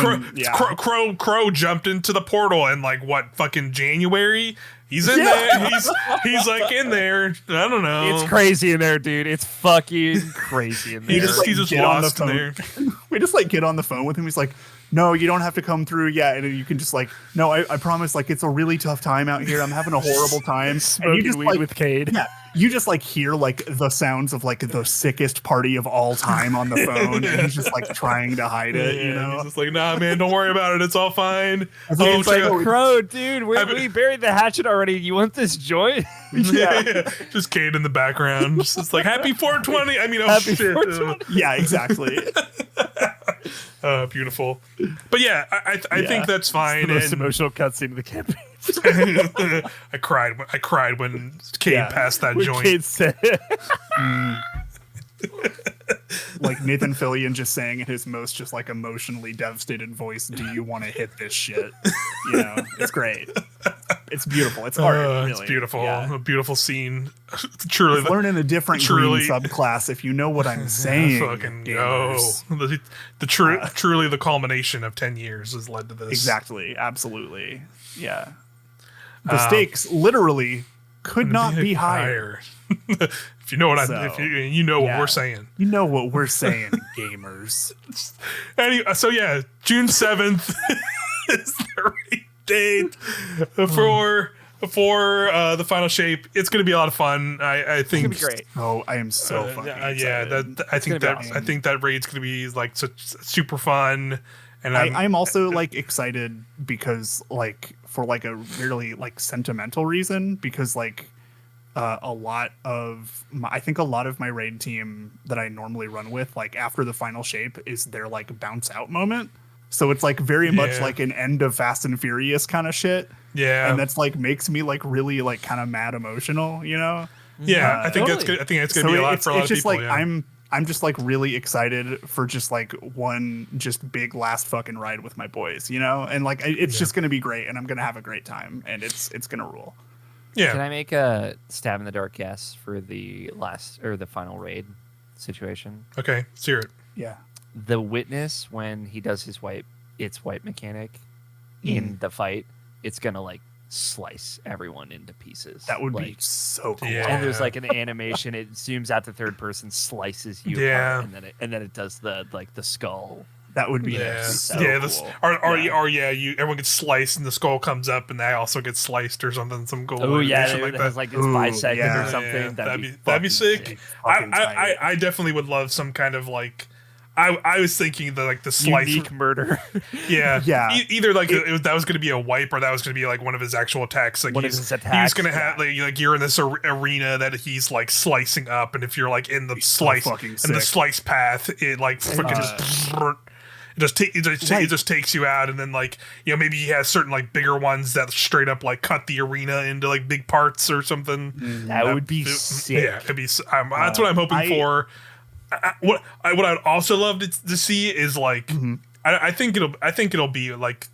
Crow jumped into the portal in like what fucking January. He's in there. He's like in there. I don't know. It's crazy in there, dude. It's fucking crazy in there. He's just lost in there. We just like get on the phone with him. He's like, no, you don't have to come through yet. And you can just like, no, I promise, like, it's a really tough time out here. I'm having a horrible time. Smoking and you just weed like, with Cade. Yeah. You just like hear like the sounds of like the sickest party of all time on the phone. And he's just like trying to hide it, He's just like, nah, man, don't worry about it. It's all fine. It's like, Crow, dude, we buried the hatchet already. You want this joint? Yeah. Just Cade in the background. Just like, happy 420. I mean, happy 420. Yeah, exactly. Beautiful. But yeah, I think that's fine. It's the most emotional cutscene of the campaign. I cried when Cade passed that when joint. Cade said like Nathan Fillion just saying in his most just like emotionally devastated voice, "Do you want to hit this shit?" It's great. It's beautiful. It's art. Really. It's beautiful. Yeah. A beautiful scene. Truly, learning a different green subclass. If you know what I'm saying. Fucking go. Truly, the culmination of 10 years has led to this. Exactly. Absolutely. Yeah. The stakes literally could not be higher. If you know what what we're saying. You know what we're saying, gamers. Anyway, so yeah, June 7th is the raid date for the final shape. It's going to be a lot of fun. I think it's going to be great. Oh, I am so fucking excited. I think that raid's going to be like super fun. And I'm also like excited because like for like a really like sentimental reason, because like a lot of my raid team that I normally run with, like after the final shape is their like bounce out moment. So it's like very much like an end of Fast and Furious kind of shit. Yeah. And that's like makes me like really like kind of mad emotional, Yeah, I think that's good. I think it's going to be a lot for a lot of people. Like I'm just like really excited for just like one just big last fucking ride with my boys, and like it's just going to be great, and I'm going to have a great time, and it's going to rule. Yeah. Can I make a stab in the dark guess for the final raid situation? Okay, let's hear it. Yeah. The Witness, when he does his wipe mechanic in the fight, it's gonna like slice everyone into pieces. That would be so cool. Yeah. And there's like an animation, it zooms out to third person, slices you apart, and then it does the skull. That would be so cool. Everyone gets sliced and the skull comes up and that also gets sliced or something. Some gold. Oh yeah, it has like it's bisected or something. That'd be sick. I definitely would love some kind of like I was thinking the slice unique murder. Yeah. Either that was going to be a wipe, or that was going to be like one of his actual attacks. Like he's going to have like you're in this arena that he's like slicing up, and if you're like in the slice the slice path, it like freaking it just takes you out. And then like, you know, maybe he has certain like bigger ones that straight up like cut the arena into like big parts or something. That would be sick. Yeah, it'd be. That's what I'm hoping for. What I'd also love to see is like, I think it'll be like,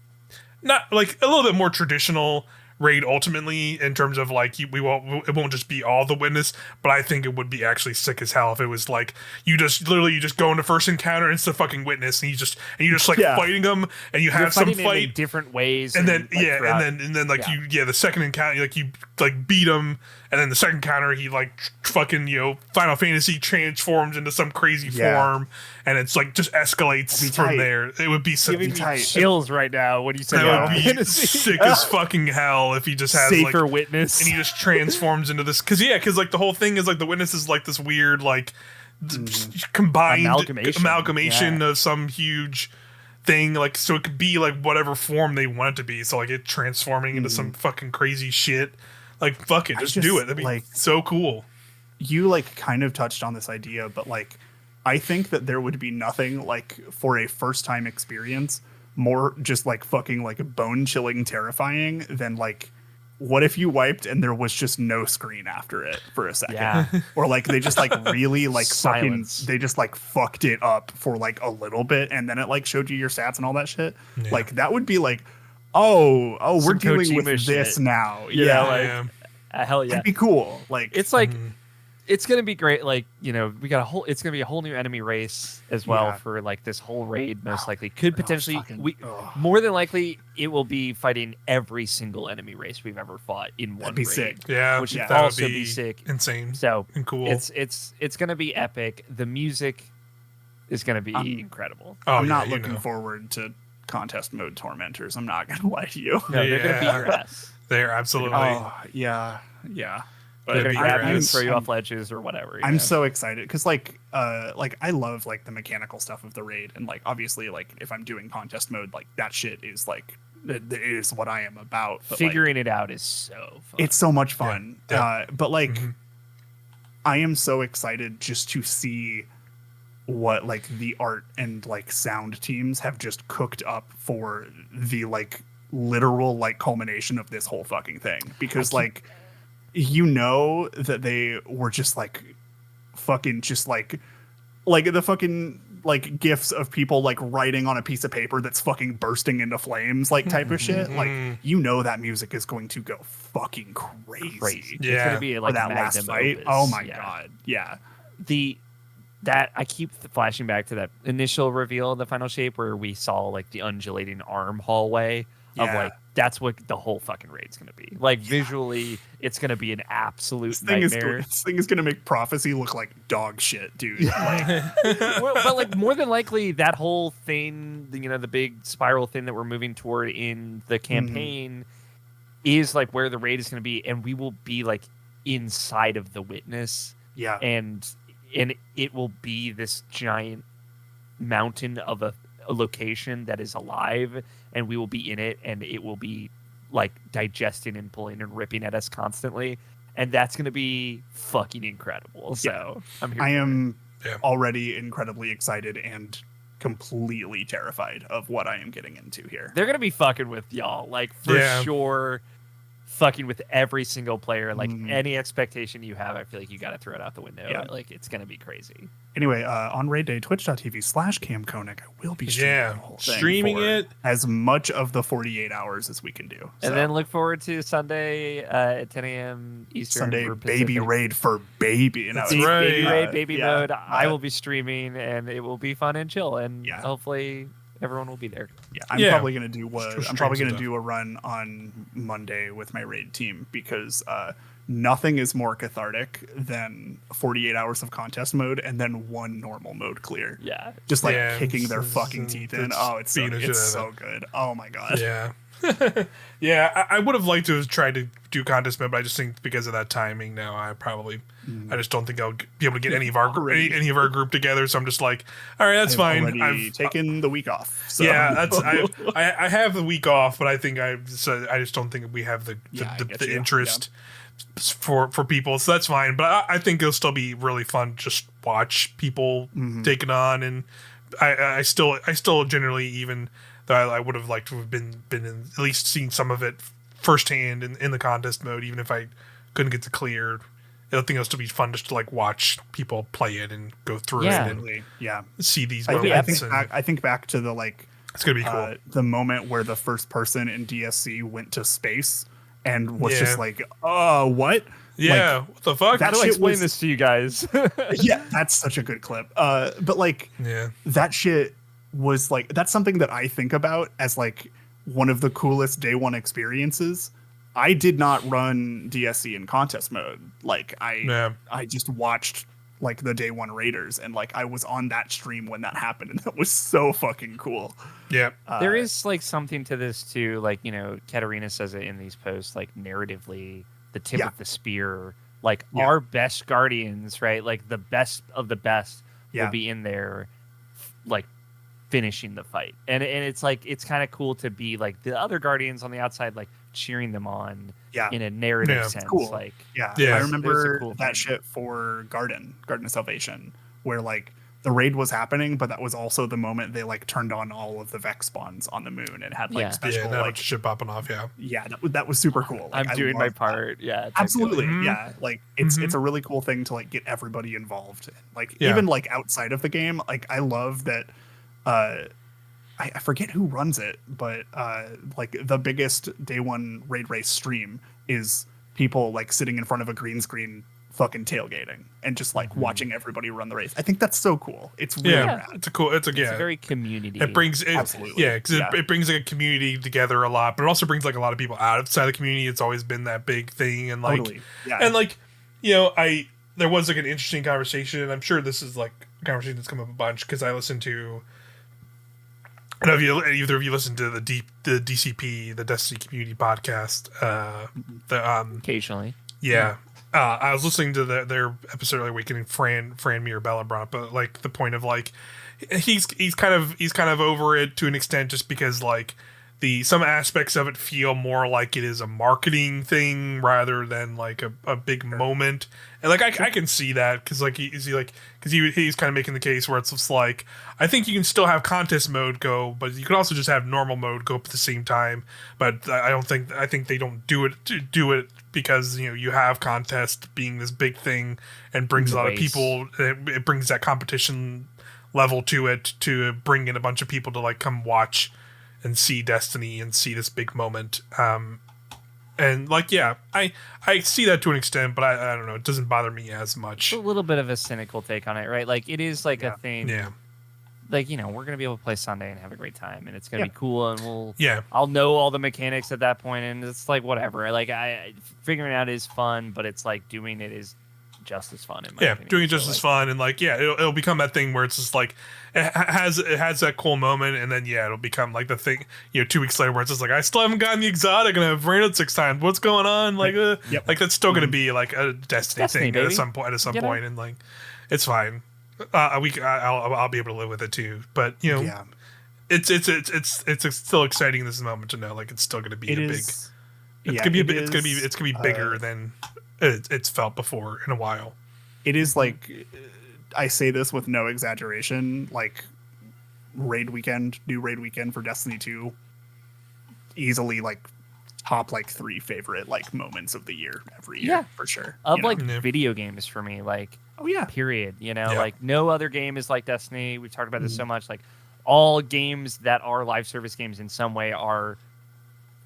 not like a little bit more traditional raid ultimately, in terms of like it won't just be all the witness, but I think it would be actually sick as hell if it was like you just go into first encounter and it's the fucking witness, and you just like fighting them, and you have some fight in different ways, and then the second encounter you like beat him, and then the second encounter he like fucking, you know, Final Fantasy transforms into some crazy form, and it's like just escalates from there. It would be so chills right now when you say that. Would be sick as fucking hell if he just has safer like, witness, and he just transforms into this, because like the whole thing is like the witness is like this weird like combined amalgamation of some huge thing, like, so it could be like whatever form they want it to be, so like it transforming into some fucking crazy shit. Like, fuck it, just do it. That'd be like so cool. You like kind of touched on this idea, but like I think that there would be nothing like for a first time experience more just like fucking like bone chilling terrifying than like, what if you wiped and there was just no screen after it for a second? Or like they just like really like fucking, they just like fucked it up for like a little bit, and then it like showed you your stats and all that shit. Like that would be like, oh, we're dealing with this shit now. Hell yeah, that'd be cool. Like it's like it's gonna be great. Like, you know, we got it's gonna be a whole new enemy race as well for like this whole raid. Most likely could potentially more than likely it will be fighting every single enemy race we've ever fought in one raid. Sick. Which would also be sick, insane, so and cool. It's gonna be epic. The music is gonna be incredible. I'm not looking forward to contest mode tormentors. I'm not gonna lie to you. No, they're gonna beat your ass. They're absolutely. They're gonna grab you and throw you off ledges or whatever. I'm so excited because like I love like the mechanical stuff of the raid, and like obviously like if I'm doing contest mode, like that shit is like it is what I am about. But, figuring it out is so fun. It's so much fun. But like I am so excited just to see what like the art and like sound teams have just cooked up for the like literal like culmination of this whole fucking thing, because like, you know, that they were just like fucking just like the fucking like gifs of people like writing on a piece of paper that's fucking bursting into flames like type of shit. Like, you know, that music is going to go fucking crazy. It's gonna be like that last fight. Opus. Oh my god. Yeah. That I keep flashing back to that initial reveal of the final shape where we saw like the undulating arm hallway of like, that's what the whole fucking raid's gonna be. Like visually, it's gonna be an absolute nightmare. This thing is gonna make Prophecy look like dog shit, dude. Like, but like more than likely, that whole thing, you know, the big spiral thing that we're moving toward in the campaign is like where the raid is gonna be, and we will be like inside of the witness. Yeah, and it will be this giant mountain of a location that is alive, and we will be in it, and it will be like digesting and pulling and ripping at us constantly, and that's going to be fucking incredible. So I am already incredibly excited and completely terrified of what I am getting into here. They're going to be fucking with y'all, like for sure. Fucking with every single player, like any expectation you have, I feel like you got to throw it out the window. Like it's gonna be crazy. Anyway, on raid day, twitch.tv/CamConic, I will be streaming it as much of the 48 hours as we can do. So. And then look forward to Sunday at 10 a.m. Eastern. Sunday baby raid for baby. That's right. Baby raid, baby mode. I will be streaming, and it will be fun and chill, and hopefully everyone will be there. I'm probably gonna do a run on Monday with my raid team, because nothing is more cathartic than 48 hours of contest mode and then one normal mode clear. Yeah, just like kicking their fucking teeth in. Oh, it's so good. Oh my god. Yeah. Yeah, I would have liked to have tried to do contest mode, but I just think because of that timing now, I just don't think I'll be able to get any of our group together. So I'm just like, all right, that's fine. I've taken the week off. So. Yeah, I have the week off, but I think I just don't think we have the interest for people, so that's fine. But I think it'll still be really fun to just watch people take it on, and I still generally, even though I would have liked to have been in, at least seen some of it firsthand in the contest mode, even if I couldn't get to clear. I think it'll still be fun just to like watch people play it and go through it and see these moments. I think back to the it's gonna be cool. The moment where the first person in DSC went to space and was just like, oh, what? Yeah, like, what the fuck? How do I explain this to you guys? Yeah, that's such a good clip. But like, that shit was like, that's something that I think about as like one of the coolest day one experiences. I did not run DSC in contest mode. Like I just watched like the day one raiders, and like I was on that stream when that happened, and that was so fucking cool. Yeah. There is like something to this too. Like, Katarina says it in these posts, like narratively, the tip of the spear, like our best guardians, right? Like the best of the best will be in there, like finishing the fight. And it's like, it's kind of cool to be like the other guardians on the outside, like cheering them on in a narrative sense. Cool. Like, I remember cool that shit for Garden of Salvation, where like the raid was happening, but that was also the moment they like turned on all of the Vex spawns on the moon and had like special like shit popping off. That was super cool. Like, I'm doing my part. That. Yeah, absolutely. Like it's a really cool thing to like get everybody involved. Like even like outside of the game, like I love that. I forget who runs it, but like the biggest day one raid race stream is people like sitting in front of a green screen fucking tailgating and just like watching everybody run the race. I think that's so cool. It's really rad. It's a very community. It brings absolutely it brings like a community together a lot, but it also brings like a lot of people outside the community. It's always been that big thing, and like and like there was like an interesting conversation, and I'm sure this is like a conversation that's come up a bunch because I listened to. I don't know if either of you listen to the DCP, the Destiny Community Podcast. Occasionally. Yeah. I was listening to their episode earlier week, and Fran Mirabella brought up, but like the point of like he's kind of over it to an extent, just because like some aspects of it feel more like it is a marketing thing rather than like a big moment. And like I can see that because like he's kind of making the case where it's just like, I think you can still have contest mode go, but you can also just have normal mode go up at the same time. But I think they don't do it because you have contest being this big thing and brings a lot of people. It brings that competition level to it to bring in a bunch of people to like come watch and see Destiny and see this big moment. And like, I see that to an extent, but I don't know. It doesn't bother me as much. It's a little bit of a cynical take on it, right? Like it is like a thing. Yeah. Like, we're going to be able to play Sunday and have a great time, and it's going to be cool, and I'll know all the mechanics at that point, and it's like whatever. Like figuring it out is fun, but it's like doing it is just as fun in my opinion. Doing it just as fun, and like it'll become that thing where it's just like it has that cool moment, and then it'll become like the thing 2 weeks later where it's just like, I still haven't gotten the exotic and I've ran it 6 times, what's going on? Like like that's still going to be like a Destiny thing baby. at some point, and like it's fine. I'll be able to live with it too, but it's still exciting in this moment to know like it's still going to be it's gonna be bigger than it's felt before in a while. It is like, I say this with no exaggeration, like new raid weekend for Destiny 2, easily like top like 3 favorite like moments of the year every year for sure. Of video games for me, like period. Like no other game is like Destiny. We've talked about this so much. Like all games that are live service games in some way are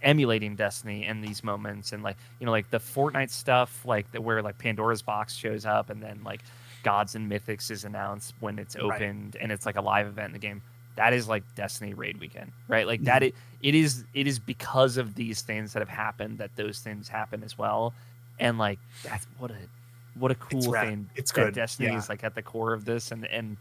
emulating Destiny in these moments, and like like the Fortnite stuff, like where like Pandora's box shows up, and then like Gods and Mythics is announced when it's opened, and it's like a live event in the game. That is like Destiny raid weekend, right? Like that it is because of these things that have happened that those things happen as well, and like that's what a cool thing. It's that good. Destiny is like at the core of this, and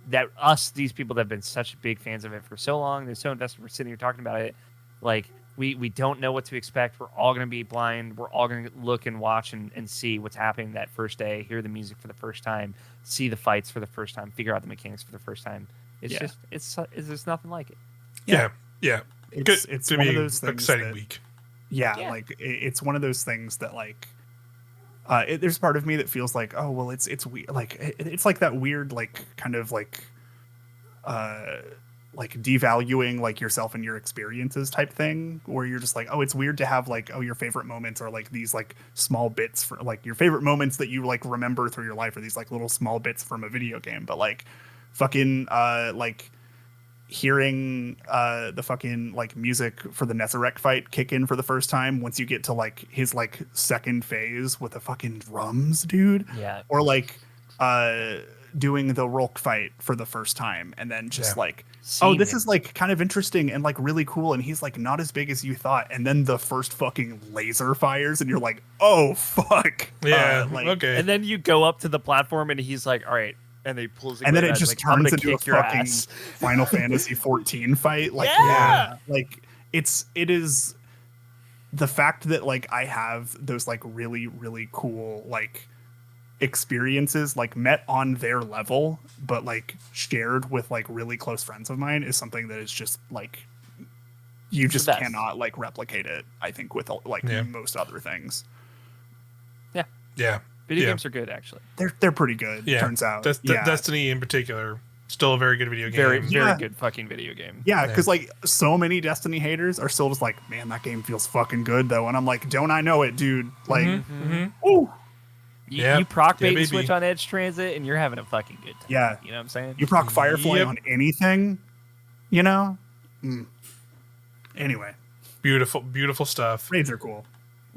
that these people that have been such big fans of it for so long, they're so invested. We're sitting here talking about it, like We don't know what to expect. We're all going to be blind. We're all going to look and watch and see what's happening that first day, hear the music for the first time, see the fights for the first time, figure out the mechanics for the first time. It's just, there's nothing like it. Yeah. It's one of those things exciting week. Yeah, like it's one of those things that like, there's part of me that feels like, oh, well, it's weird. Like, it's like that weird, like kind of like devaluing like yourself and your experiences type thing, where you're just like, oh, it's weird to have like, oh, your favorite moments are like these like small bits for like your favorite moments that you like remember through your life are these like little small bits from a video game. But like fucking like hearing the fucking like music for the Nezarec fight kick in for the first time once you get to like his like second phase with the fucking drums, dude. Yeah. Or like doing the Rolk fight for the first time and then just like, oh, this is like kind of interesting and like really cool, and he's like not as big as you thought, and then the first fucking laser fires and you're like, oh fuck. Okay. And then you go up to the platform and he's like, all right, and he pulls and then it just turns into a fucking Final Fantasy 14 fight. Like like it is the fact that like I have those like really, really cool like experiences like met on their level but like shared with like really close friends of mine is something that is just like you just cannot like replicate it, I think, with like most other things. Video games are good, actually. They're pretty good, turns out. Destiny in particular, still a very good video game. Very good fucking video game. Yeah, because like so many Destiny haters are still just like, man, that game feels fucking good though, and I'm like, don't I know it, dude? Like, ooh. You proc bait and switch on Edge Transit, and you're having a fucking good time. Yeah. You know what I'm saying? You proc Firefly on anything, you know? Anyway. Beautiful stuff. Raids are cool.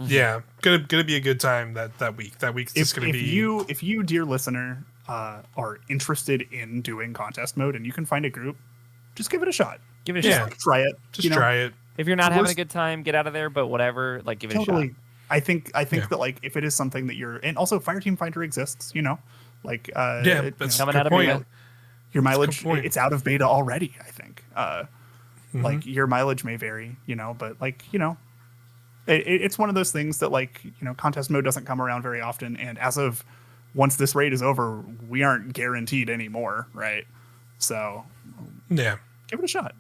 Yeah. Gonna be a good time that week. That week's just gonna be... If you, dear listener, are interested in doing contest mode and you can find a group, just give it a shot. Give it a shot. Try it. Just try it. If you're not having a good time, get out of there, but whatever, like give it a shot. I think that like if it is something that you're, and also Fireteam Finder exists, you know, like that's coming out of beta. Your mileage, it's out of beta already, I think. Like your mileage may vary, you know, but like, you know, it's one of those things that like, you know, contest mode doesn't come around very often, and as of once this raid is over, we aren't guaranteed anymore, right? So give it a shot.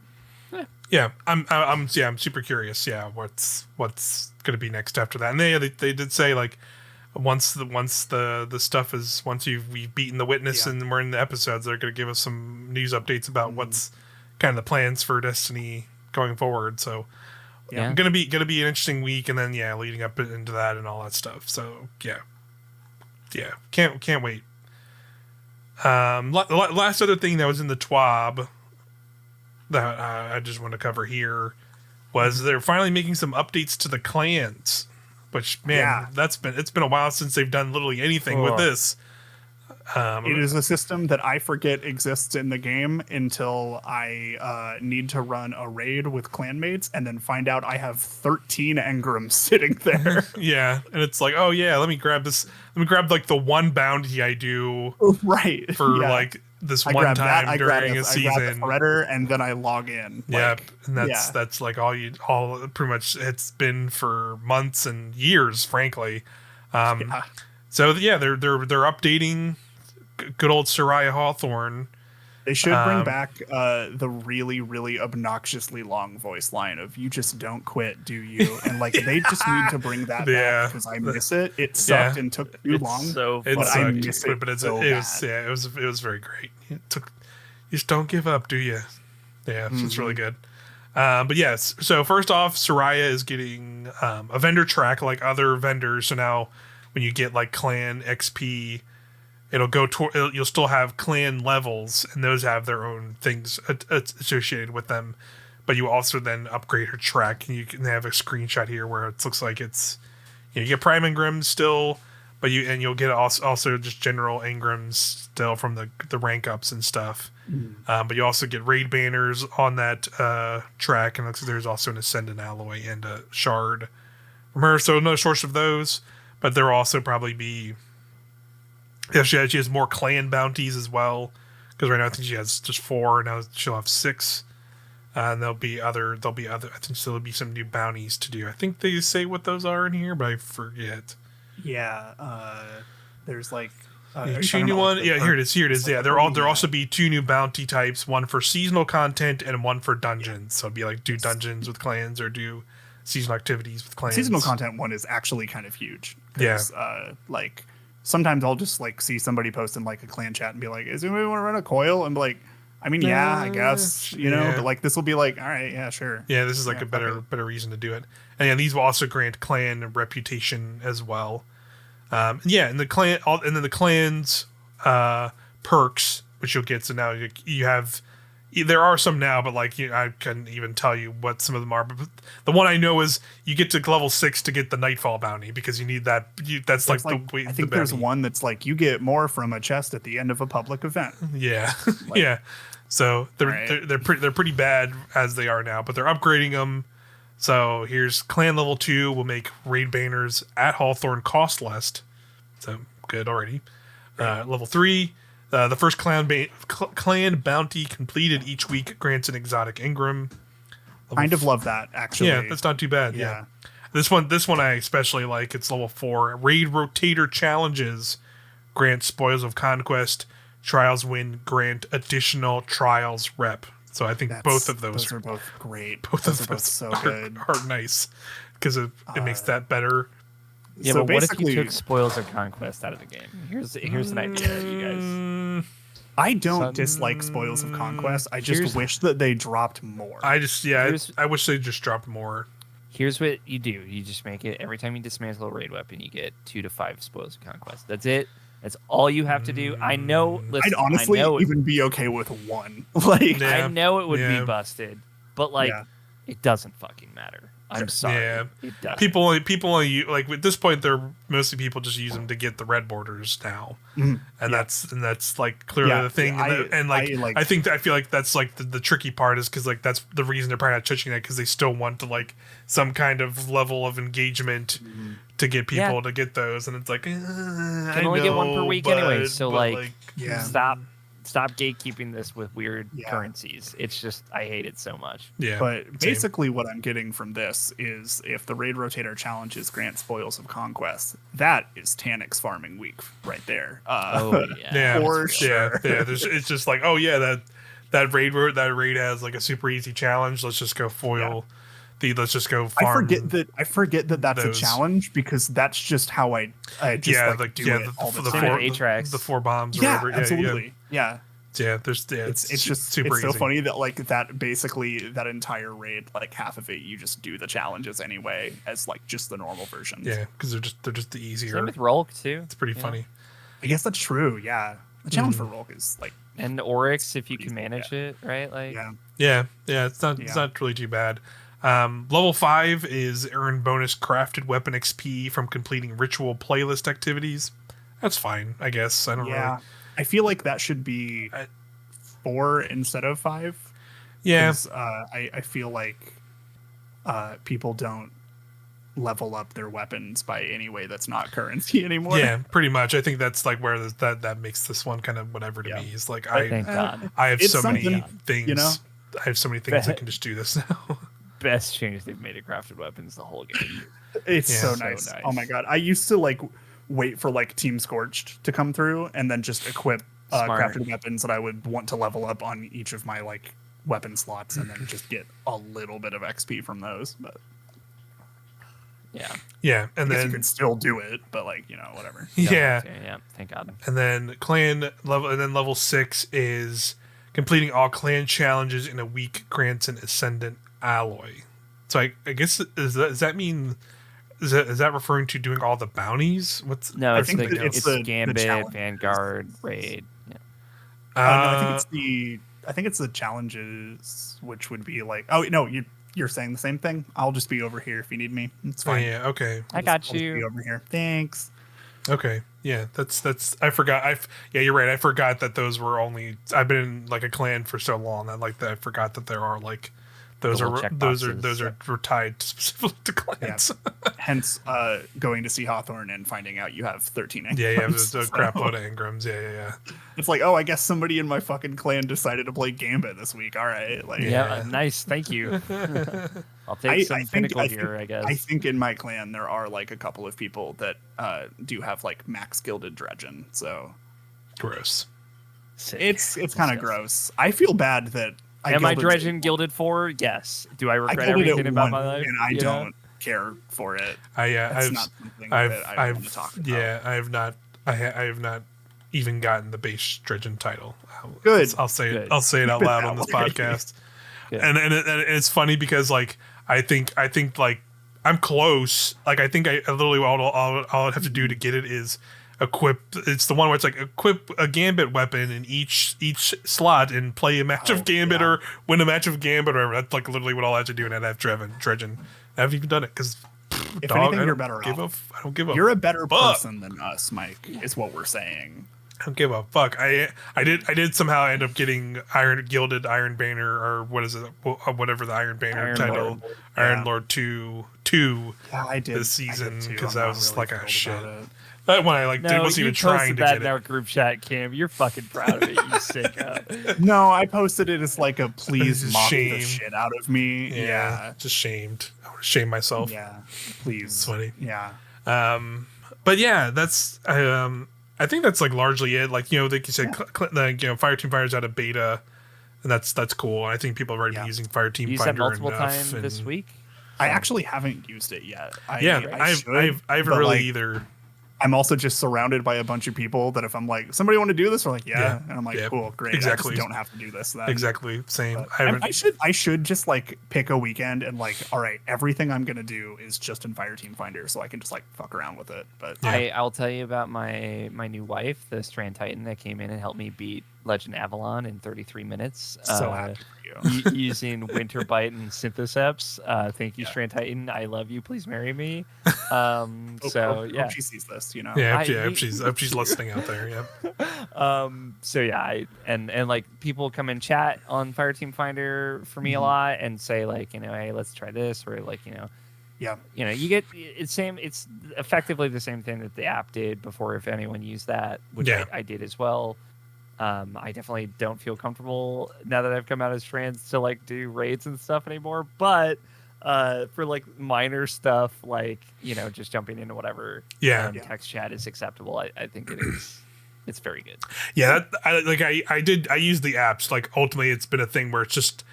Yeah, I'm super curious. Yeah, what's gonna be next after that? And they did say like once the stuff is, we've beaten the witness and we're in the episodes, they're gonna give us some news updates about what's kind of the plans for Destiny going forward. So gonna be an interesting week, and then leading up into that and all that stuff. So can't wait. Last other thing that was in the TWAB that I just want to cover here was they're finally making some updates to the clans, which it's been a while since they've done literally anything with this. It is a system that I forget exists in the game until I need to run a raid with clanmates and then find out I have 13 engrams sitting there. And it's like, oh yeah, let me grab this. Let me grab like the one bounty I do for like this one time during a season. I grab the threader and then I log in. And that's like all pretty much it's been for months and years, frankly. So they're updating good old Soraya Hawthorne. They should bring back the really, really obnoxiously long voice line of "You just don't quit, do you?" And like they just need to bring that back because I miss it. It sucked and took too long. I miss it. But it was very great. You just don't give up, do you? Yeah, it's really good. But yes, so first off, Soraya is getting a vendor track like other vendors. So now when you get like clan XP, you'll still have clan levels, and those have their own things associated with them. But you also then upgrade her track, and you can have a screenshot here where it looks like it's, you get prime engrams still, but you'll get also just general engrams still from the rank ups and stuff. But you also get raid banners on that track, and it looks like there's also an Ascendant Alloy and a Shard from her. So no source of those, but there will also probably be. Yeah, she has more clan bounties as well, because right now I think she has just 4, and now she'll have 6. And there'll be other. I think there'll be some new bounties to do. I think they say what those are in here, but I forget. Yeah. There's like. Two new one. Yeah, here it is. Yeah, there'll also be 2 new bounty types, one for seasonal content and one for dungeons. So it'd be like do dungeons with clans or do seasonal activities with clans. Seasonal content one is actually kind of huge. Yeah. Like sometimes I'll just like see somebody post in like a clan chat and be like, "Is anybody want to run a coil?" And be like, I mean, yeah, I guess, you know, but like this will be like, all right, yeah, sure. Yeah, this is like a better reason to do it. And yeah, these will also grant clan reputation as well. And the clan, and then the clans perks, which you'll get. So now you have, there are some now, but like I couldn't even tell you what some of them are. But the one I know is you get to level 6 to get the Nightfall bounty because you need that. That's like the way. I think there's one that's like you get more from a chest at the end of a public event. Yeah, yeah. So they're pretty bad as they are now, but they're upgrading them. So here's clan level 2 will make raid banners at Hawthorne cost less. So good already. Level 3, the first clan bounty completed each week grants an exotic engram. Kind of love that actually. Yeah, that's not too bad. Yeah. This one I especially like. It's level 4. Raid rotator challenges grant spoils of conquest. Trials win grant additional trials rep. So I think both of those are both great. Both of those so good. Are nice because it makes that better. Yeah, so but what if you took spoils of conquest out of the game? Here's an idea, you guys. I don't dislike spoils of conquest. I just wish that they dropped more. I wish they just dropped more. Here's what you do: you just make it every time you dismantle a raid weapon, you get 2 to 5 spoils of conquest. That's it. That's all you have to do. I know. Listen, I'd honestly even be okay with 1. Like, I know it would be busted, but like, it doesn't fucking matter. I'm sorry. Yeah. It does. People only like at this point they're mostly people just use them to get the red borders now, and that's like clearly the thing. I feel like that's like the tricky part is because like that's the reason they're probably not touching that because they still want to like some kind of level of engagement to get people to get those, and it's like can only get 1 per week anyway. So stop gatekeeping this with weird currencies. It's just I hate it so much. Yeah. But basically what I'm getting from this is if the raid rotator challenges grant spoils of conquest, that is Taniks farming week right there. For sure. Yeah. It's just like, that raid has like a super easy challenge. Let's just go foil. Let's just go farm. I forget that that's a challenge because that's just how I do it all the time. The 4 bombs. Yeah, absolutely. Yeah. It's just super easy. It's so funny that like that basically that entire raid, like half of it, you just do the challenges anyway as like just the normal versions. Yeah, because they're just the easier. Same with Rolk too. It's pretty funny. I guess that's true. Yeah, the challenge for Rolk is like and Oryx if you can manage it, right? Like yeah. It's not really too bad. Level 5 is earn bonus crafted weapon XP from completing ritual playlist activities. That's fine, I guess. I don't really. I feel like that should be 4 instead of 5. Yeah. I feel like people don't level up their weapons by any way that's not currency anymore. Yeah, pretty much. I think that's like where that makes this one kind of whatever to me. Is like thank God. I have so many things. You know? I have so many things that can just do this now. Best change they've made to crafted weapons the whole game. It's so nice. Oh my God. I used to like wait for like Team Scorched to come through and then just equip crafted weapons that I would want to level up on each of my like weapon slots and then just get a little bit of XP from those. But yeah, and then you can still do it, but like whatever. Yeah, thank God. And then level 6 is completing all clan challenges in a week grants an ascendant alloy. So I guess does that mean? Is that referring to doing all the bounties? I think it's Gambit, Vanguard, Raid. Yeah. I think it's the challenges, which would be like, oh no, you're saying the same thing. I'll just be over here if you need me. It's fine. Yeah. Okay. I got I'll just be over here. Thanks. Okay. Yeah. That's. I forgot. You're right. I forgot that those were only. I've been in like a clan for so long. I forgot that there are like those are tied specifically to clans. Yeah. Hence, going to see Hawthorne and finding out you have 13 engrams. Yeah, there's a crap load of engrams. Yeah. It's like, oh, I guess somebody in my fucking clan decided to play Gambit this week. All right, like, nice, thank you. I'll take some pinnacle here, I guess. I think in my clan there are like a couple of people that do have like max gilded dredgen. So gross. Sick. It's kind of gross. I feel bad that. Am I dredgen gilded for? Yes. Do I regret everything about my life? And I don't care for it. It's not something that I want to talk about. Yeah, I have not. I have not even gotten the base dredgen title. Good. I'll say it. I'll say it out loud on this podcast. And it's funny because like I think like I'm close. Like I think I literally all I'd have to do to get it is equip. It's the one where it's like equip a Gambit weapon in each slot and play a match of Gambit or win a match of Gambit or whatever. That's like literally what I'll have to do, and I'd have dredgen. I haven't even done it because if anything, you're better off. I don't give a. You're a better person than us, Mike. Is what we're saying. I don't give a fuck. I did somehow end up getting gilded Iron Banner or what is it? Whatever the Iron Banner title, Iron Lord 2. Yeah, I did this season because I was really like, shit. That one I wasn't even trying to get it. In our group chat, Cam. You're fucking proud of it, you sicko. No, I posted it as like a please mock the shit out of me. Yeah. Just shamed. I want to shame myself. Yeah, please. Sweaty. Yeah. But yeah, that's I think that's like largely it. Like, you know, like you said, Fireteam Fire's out of beta, and that's cool. I think people have already been using Fireteam Finder use that multiple enough. times this week. I actually haven't used it yet. I haven't really either. I'm also just surrounded by a bunch of people that if I'm like, somebody want to do this? Or like, yeah. And I'm like, cool, great. Exactly. I just don't have to do this then. Exactly. Same. I should just like pick a weekend and like, all right, everything I'm going to do is just in Fireteam Finder so I can just like fuck around with it. But I'll tell you about my new wife, the Strand Titan that came in and helped me beat Legend Avalon in 33 minutes. So happy for you. Using Winterbite and Synthoceps. Thank you, Strand Titan. I love you. Please marry me. Hope she sees this, you know. Yeah, if she's listening out there, and like people come and chat on Fireteam Finder for me a lot and say like, you know, hey, let's try this, or like, you know, you get it's effectively the same thing that the app did before. If anyone used that, which I did as well. I definitely don't feel comfortable now that I've come out as trans to like do raids and stuff anymore. But for like minor stuff, like, you know, just jumping into whatever text chat is acceptable, I think it is. It's very good. Yeah, I use the apps. Like ultimately, it's been a thing where it's just,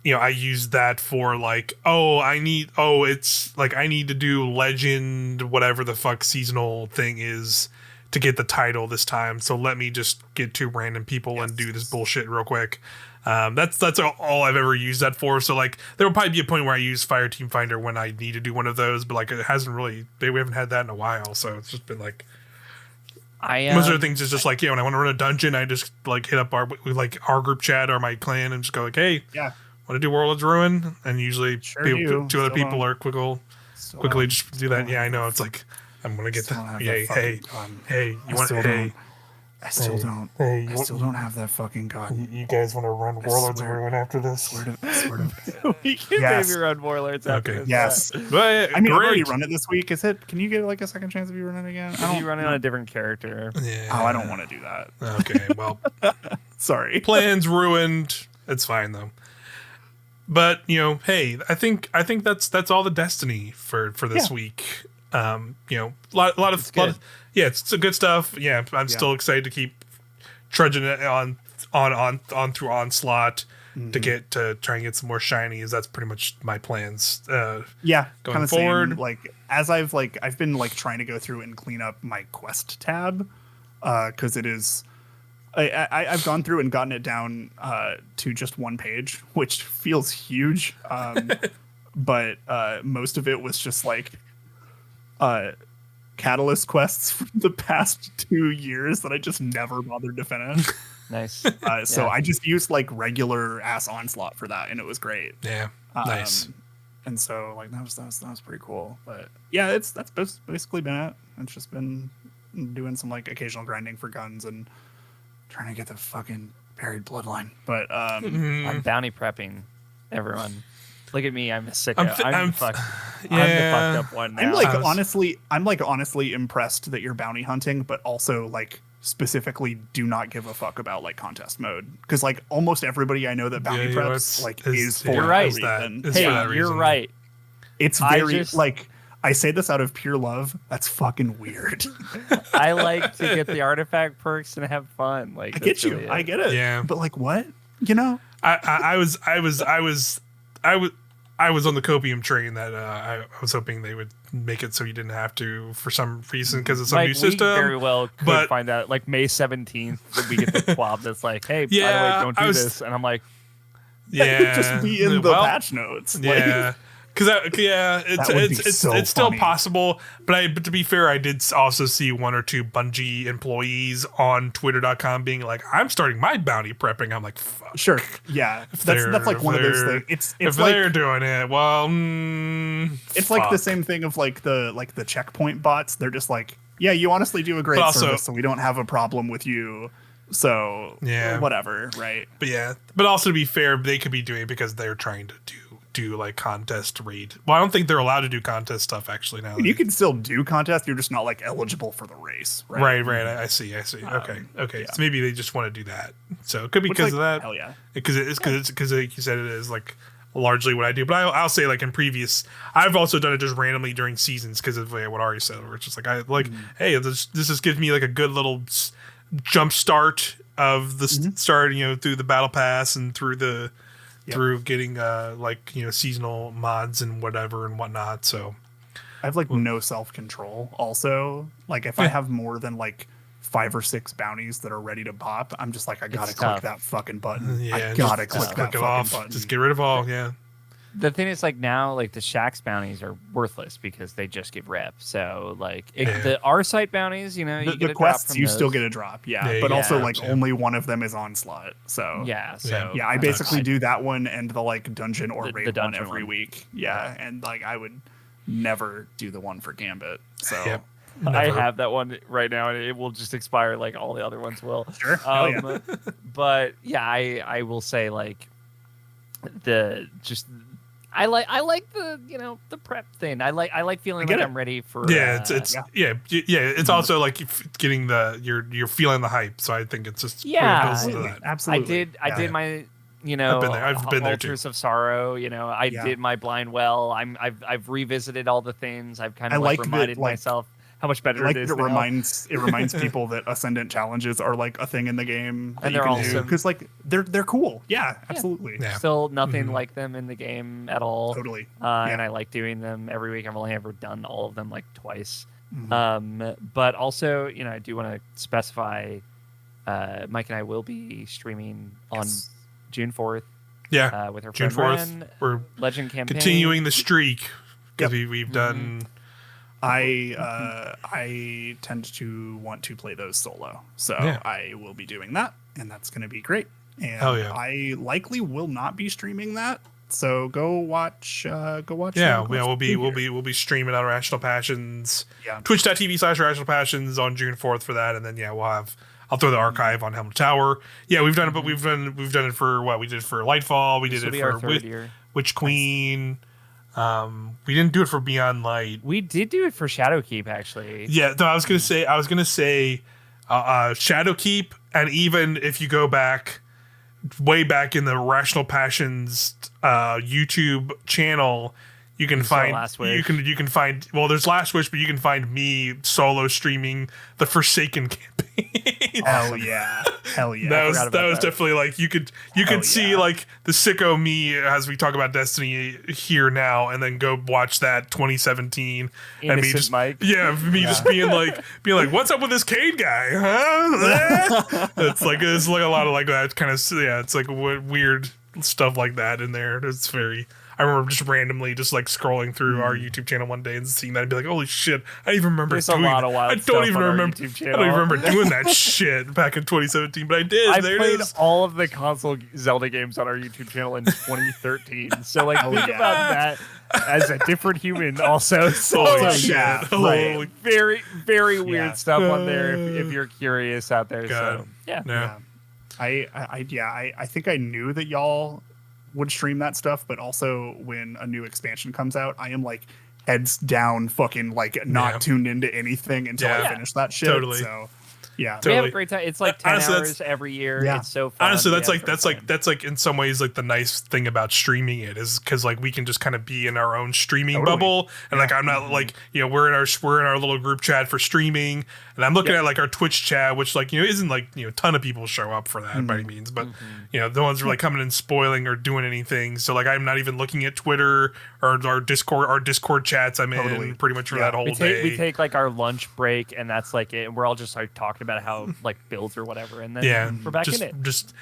you know, I use that for like, I need to do legend, whatever the fuck seasonal thing is, to get the title this time. So let me just get two random people and do this bullshit real quick. That's all I've ever used that for. So like there will probably be a point where I use Fireteam Finder when I need to do one of those, but like it hasn't really, we haven't had that in a while. So it's just been like, most of the things is just like, when I want to run a dungeon, I just like hit up our group chat or my clan and just go like, hey, want to do Warlord's Ruin? And usually two other people are quickly just do that. Yeah, I know. It's like, I'm gonna get that. Hey, you want? Hey, I still don't. Hey, I still don't have that fucking gun. You guys want to run Warlords Ruin after this? We can maybe run Warlords after this. Yes. But, I mean, I've already run it this week. Can you get like a second chance if you run it again? You run it on a different character. Yeah. Oh, I don't want to do that. Okay, well, sorry. Plans ruined. It's fine though. But hey, I think that's all the Destiny for this week. A lot of it's good stuff. Yeah, I'm still excited to keep trudging it on through Onslaught to try and get some more shinies. That's pretty much my plans. Going forward. Same. Like as I've been like trying to go through and clean up my quest tab, because it is. I've gone through and gotten it down to just one page, which feels huge. But most of it was just like catalyst quests from the past 2 years that I just never bothered to finish. Nice. So I just used like regular ass Onslaught for that, and it was great. Yeah. Nice. And so like that was pretty cool. But yeah, that's basically been it. It's just been doing some like occasional grinding for guns and trying to get the fucking buried bloodline. But I'm bounty prepping everyone. Look at me, I'm a sicko. I'm the fucked up one now. I'm honestly impressed that you're bounty hunting, but also like specifically do not give a fuck about like contest mode, because like almost everybody I know that bounty preps is for that reason. Hey, you're right. It's very like, I say this out of pure love. That's fucking weird. I like to get the artifact perks and have fun. Like I get you. I get it. Yeah. But like what? You know? I was on the copium train that I was hoping they would make it so you didn't have to for some reason because it's some new system. We very well could find out like May 17th that we get the twab that's like, hey, by the way, don't do this. And I'm like, yeah, just be in the patch notes. Yeah. It's still possible, but to be fair, I did also see one or two Bungie employees on Twitter.com being like, "I'm starting my bounty prepping." I'm like, "Fuck." Sure, yeah, that's like one of those things. It's if like, they're doing it, well, it's like the same thing of like the checkpoint bots. They're just like, yeah, you honestly do a great service, so we don't have a problem with you. So yeah, whatever, right? But also to be fair, they could be doing it because they're trying to do like contest raid. Well, I don't think they're allowed to do contest stuff actually now. You can still do contest. You're just not like eligible for the race, right? Right. I see. Okay. Yeah. So maybe they just want to do that. So it could be because of that. Hell yeah. Because like you said, it is like largely what I do. But I'll say like in previous, I've also done it just randomly during seasons because of what Ari said, where it's just like hey, this just gives me like a good little jump start of the start, through the battle pass and through the. Yep. Through getting seasonal mods and whatever and whatnot. So I have like no self-control also. Like if I have more than like 5 or 6 bounties that are ready to pop, I'm just like, I gotta click that fucking button. I gotta click that fucking button. Just get rid of all. Yeah. The thing is, like now, like the Shaxx bounties are worthless because they just give rep. So like the R-site bounties, you get the a quests, drop from you those. still get a drop, but also like only one of them is Onslaught. So I basically do that one and the like dungeon or raid one every week. Yeah, and like I would never do the one for Gambit. So I have that one right now, and it will just expire like all the other ones will. Sure. But yeah, I will say like I like the the prep thing. I like feeling like I'm ready for. It's also like getting you're feeling the hype. So I think it's just absolutely. I did my I've been there too. Altars of Sorrow. I did my Blind Well. I've revisited all the things. I've kind of reminded myself how much better it is. It reminds people that Ascendant challenges are like a thing in the game, and they're awesome because like they're cool. Yeah, absolutely. Yeah. Still nothing like them in the game at all. Totally. And I like doing them every week. I've only ever done all of them like twice. But also, I do want to specify, Mike and I will be streaming on June 4th. Yeah, with our June friend 4th. Ren, We're Legend campaign, continuing the streak because we've done. I tend to want to play those solo, so I will be doing that, and that's going to be great. And I likely will not be streaming that, so go watch. Yeah, we'll be streaming on Rational Passions. Yeah, Twitch.tv/Rational Passions on June 4th for that, and then I'll throw the archive on Helm Tower. Yeah, we've done it, but we've done it for what we did for Lightfall. We did it for Witch Queen. We didn't do it for Beyond Light. We did do it for Shadowkeep, actually. Yeah, I was gonna say Shadowkeep, and even if you go back, way back in the Rational Passions YouTube channel, you can find you can find there's Last Wish, but you can find me solo streaming the Forsaken campaign. Hell yeah. That was definitely like you could see like the sicko me as we talk about Destiny here now, and then go watch that 2017 and me just Mike. Just being like what's up with this Cade guy, huh? it's like a lot of like that kind of it's like weird stuff like that in there. It's very. I remember just randomly just like scrolling through our YouTube channel one day and seeing that and be like, holy shit, I don't even remember doing that. I don't even remember doing that shit back in 2017, but I did. I played all of the console Zelda games on our YouTube channel in 2013. So like think about that as a different human also. So holy shit. Right. Very, very weird stuff on there if you're curious out there. I think I knew that y'all would stream that stuff, but also when a new expansion comes out, I am like heads down, fucking like not tuned into anything until I finish that shit. Totally. So yeah, We totally. have a great time. It's like 10 Honestly, hours every year. Yeah. It's so fun. Honestly, that's like in some ways like the nice thing about streaming it is because like we can just kind of be in our own streaming bubble, and like I'm not like we're in our little group chat for streaming, and I'm looking at like our Twitch chat, which like isn't like a ton of people show up for that by any means, but the ones who are like coming and spoiling or doing anything. So like I'm not even looking at Twitter or our Discord chats. I'm in pretty much for that whole day. We take like our lunch break, and that's like it. And we're all just like talking about how like builds or whatever, and then we're back in it. I'm just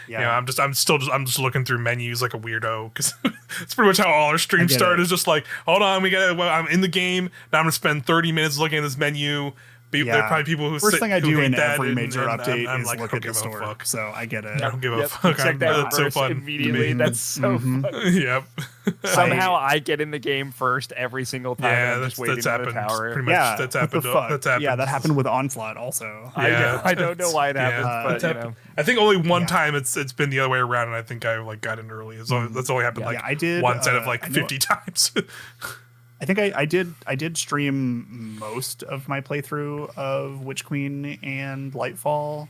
looking through menus like a weirdo because it's pretty much how all our streams start. Is just like, hold on, I'm in the game now. I'm gonna spend 30 minutes looking at this menu. There are probably people who first thing I do in every major and update I'm is like, look at the store. fuck. So I get it. I don't give a fuck. Check that That's so first fun. immediately. That's so fun. Yep. Somehow I get in the game first every single time. Yeah, I'm just waiting that's on happened. the tower. Pretty much. That's happened. That's happened. Yeah, that happened with Onslaught also. I don't know why it happens, but I think only one time it's been the other way around, and I think I like got in early. That's only happened I did once out of like 50 times. I think I did stream most of my playthrough of Witch Queen and Lightfall,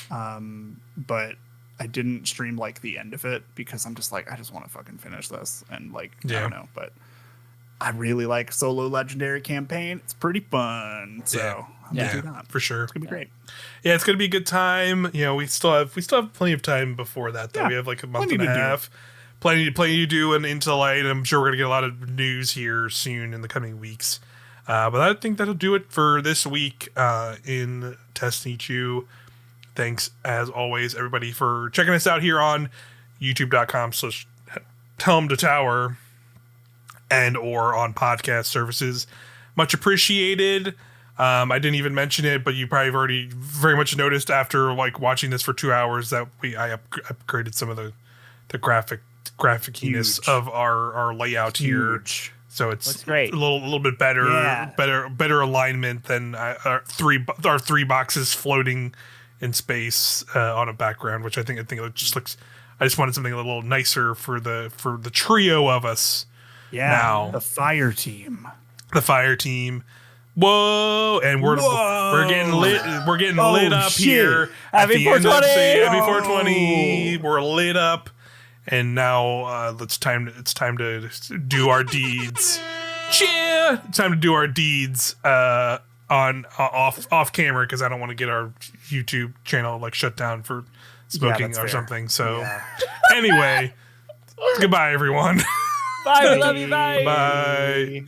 but I didn't stream like the end of it because I'm just like I just want to fucking finish this and like I don't know, but I really like solo legendary campaign. It's pretty fun, so I'm gonna do that for sure. It's gonna be great. Yeah, it's gonna be a good time. We still have plenty of time before that. Though we have like a month and a half. Plenty to do and Into the Light. I'm sure we're gonna get a lot of news here soon in the coming weeks. But I think that'll do it for this week in Testnichu. Thanks as always, everybody, for checking us out here on youtube.com/Helm to Tower and or on podcast services. Much appreciated. I didn't even mention it, but you probably have already very much noticed after like watching this for 2 hours that I upgraded some of the graphiciness of our layout here, so it's great. a little bit better, better alignment than our three boxes floating in space on a background, which I think it just looks. I just wanted something a little nicer for the trio of us. Yeah, now the fire team. Whoa! And we're getting lit. We're getting lit up here. Happy 420. We're lit up. And now it's time to do our deeds. Cheer! It's time to do our deeds on off camera because I don't want to get our YouTube channel like shut down for smoking or something. So anyway, goodbye everyone. Bye. We love you. Bye. Bye.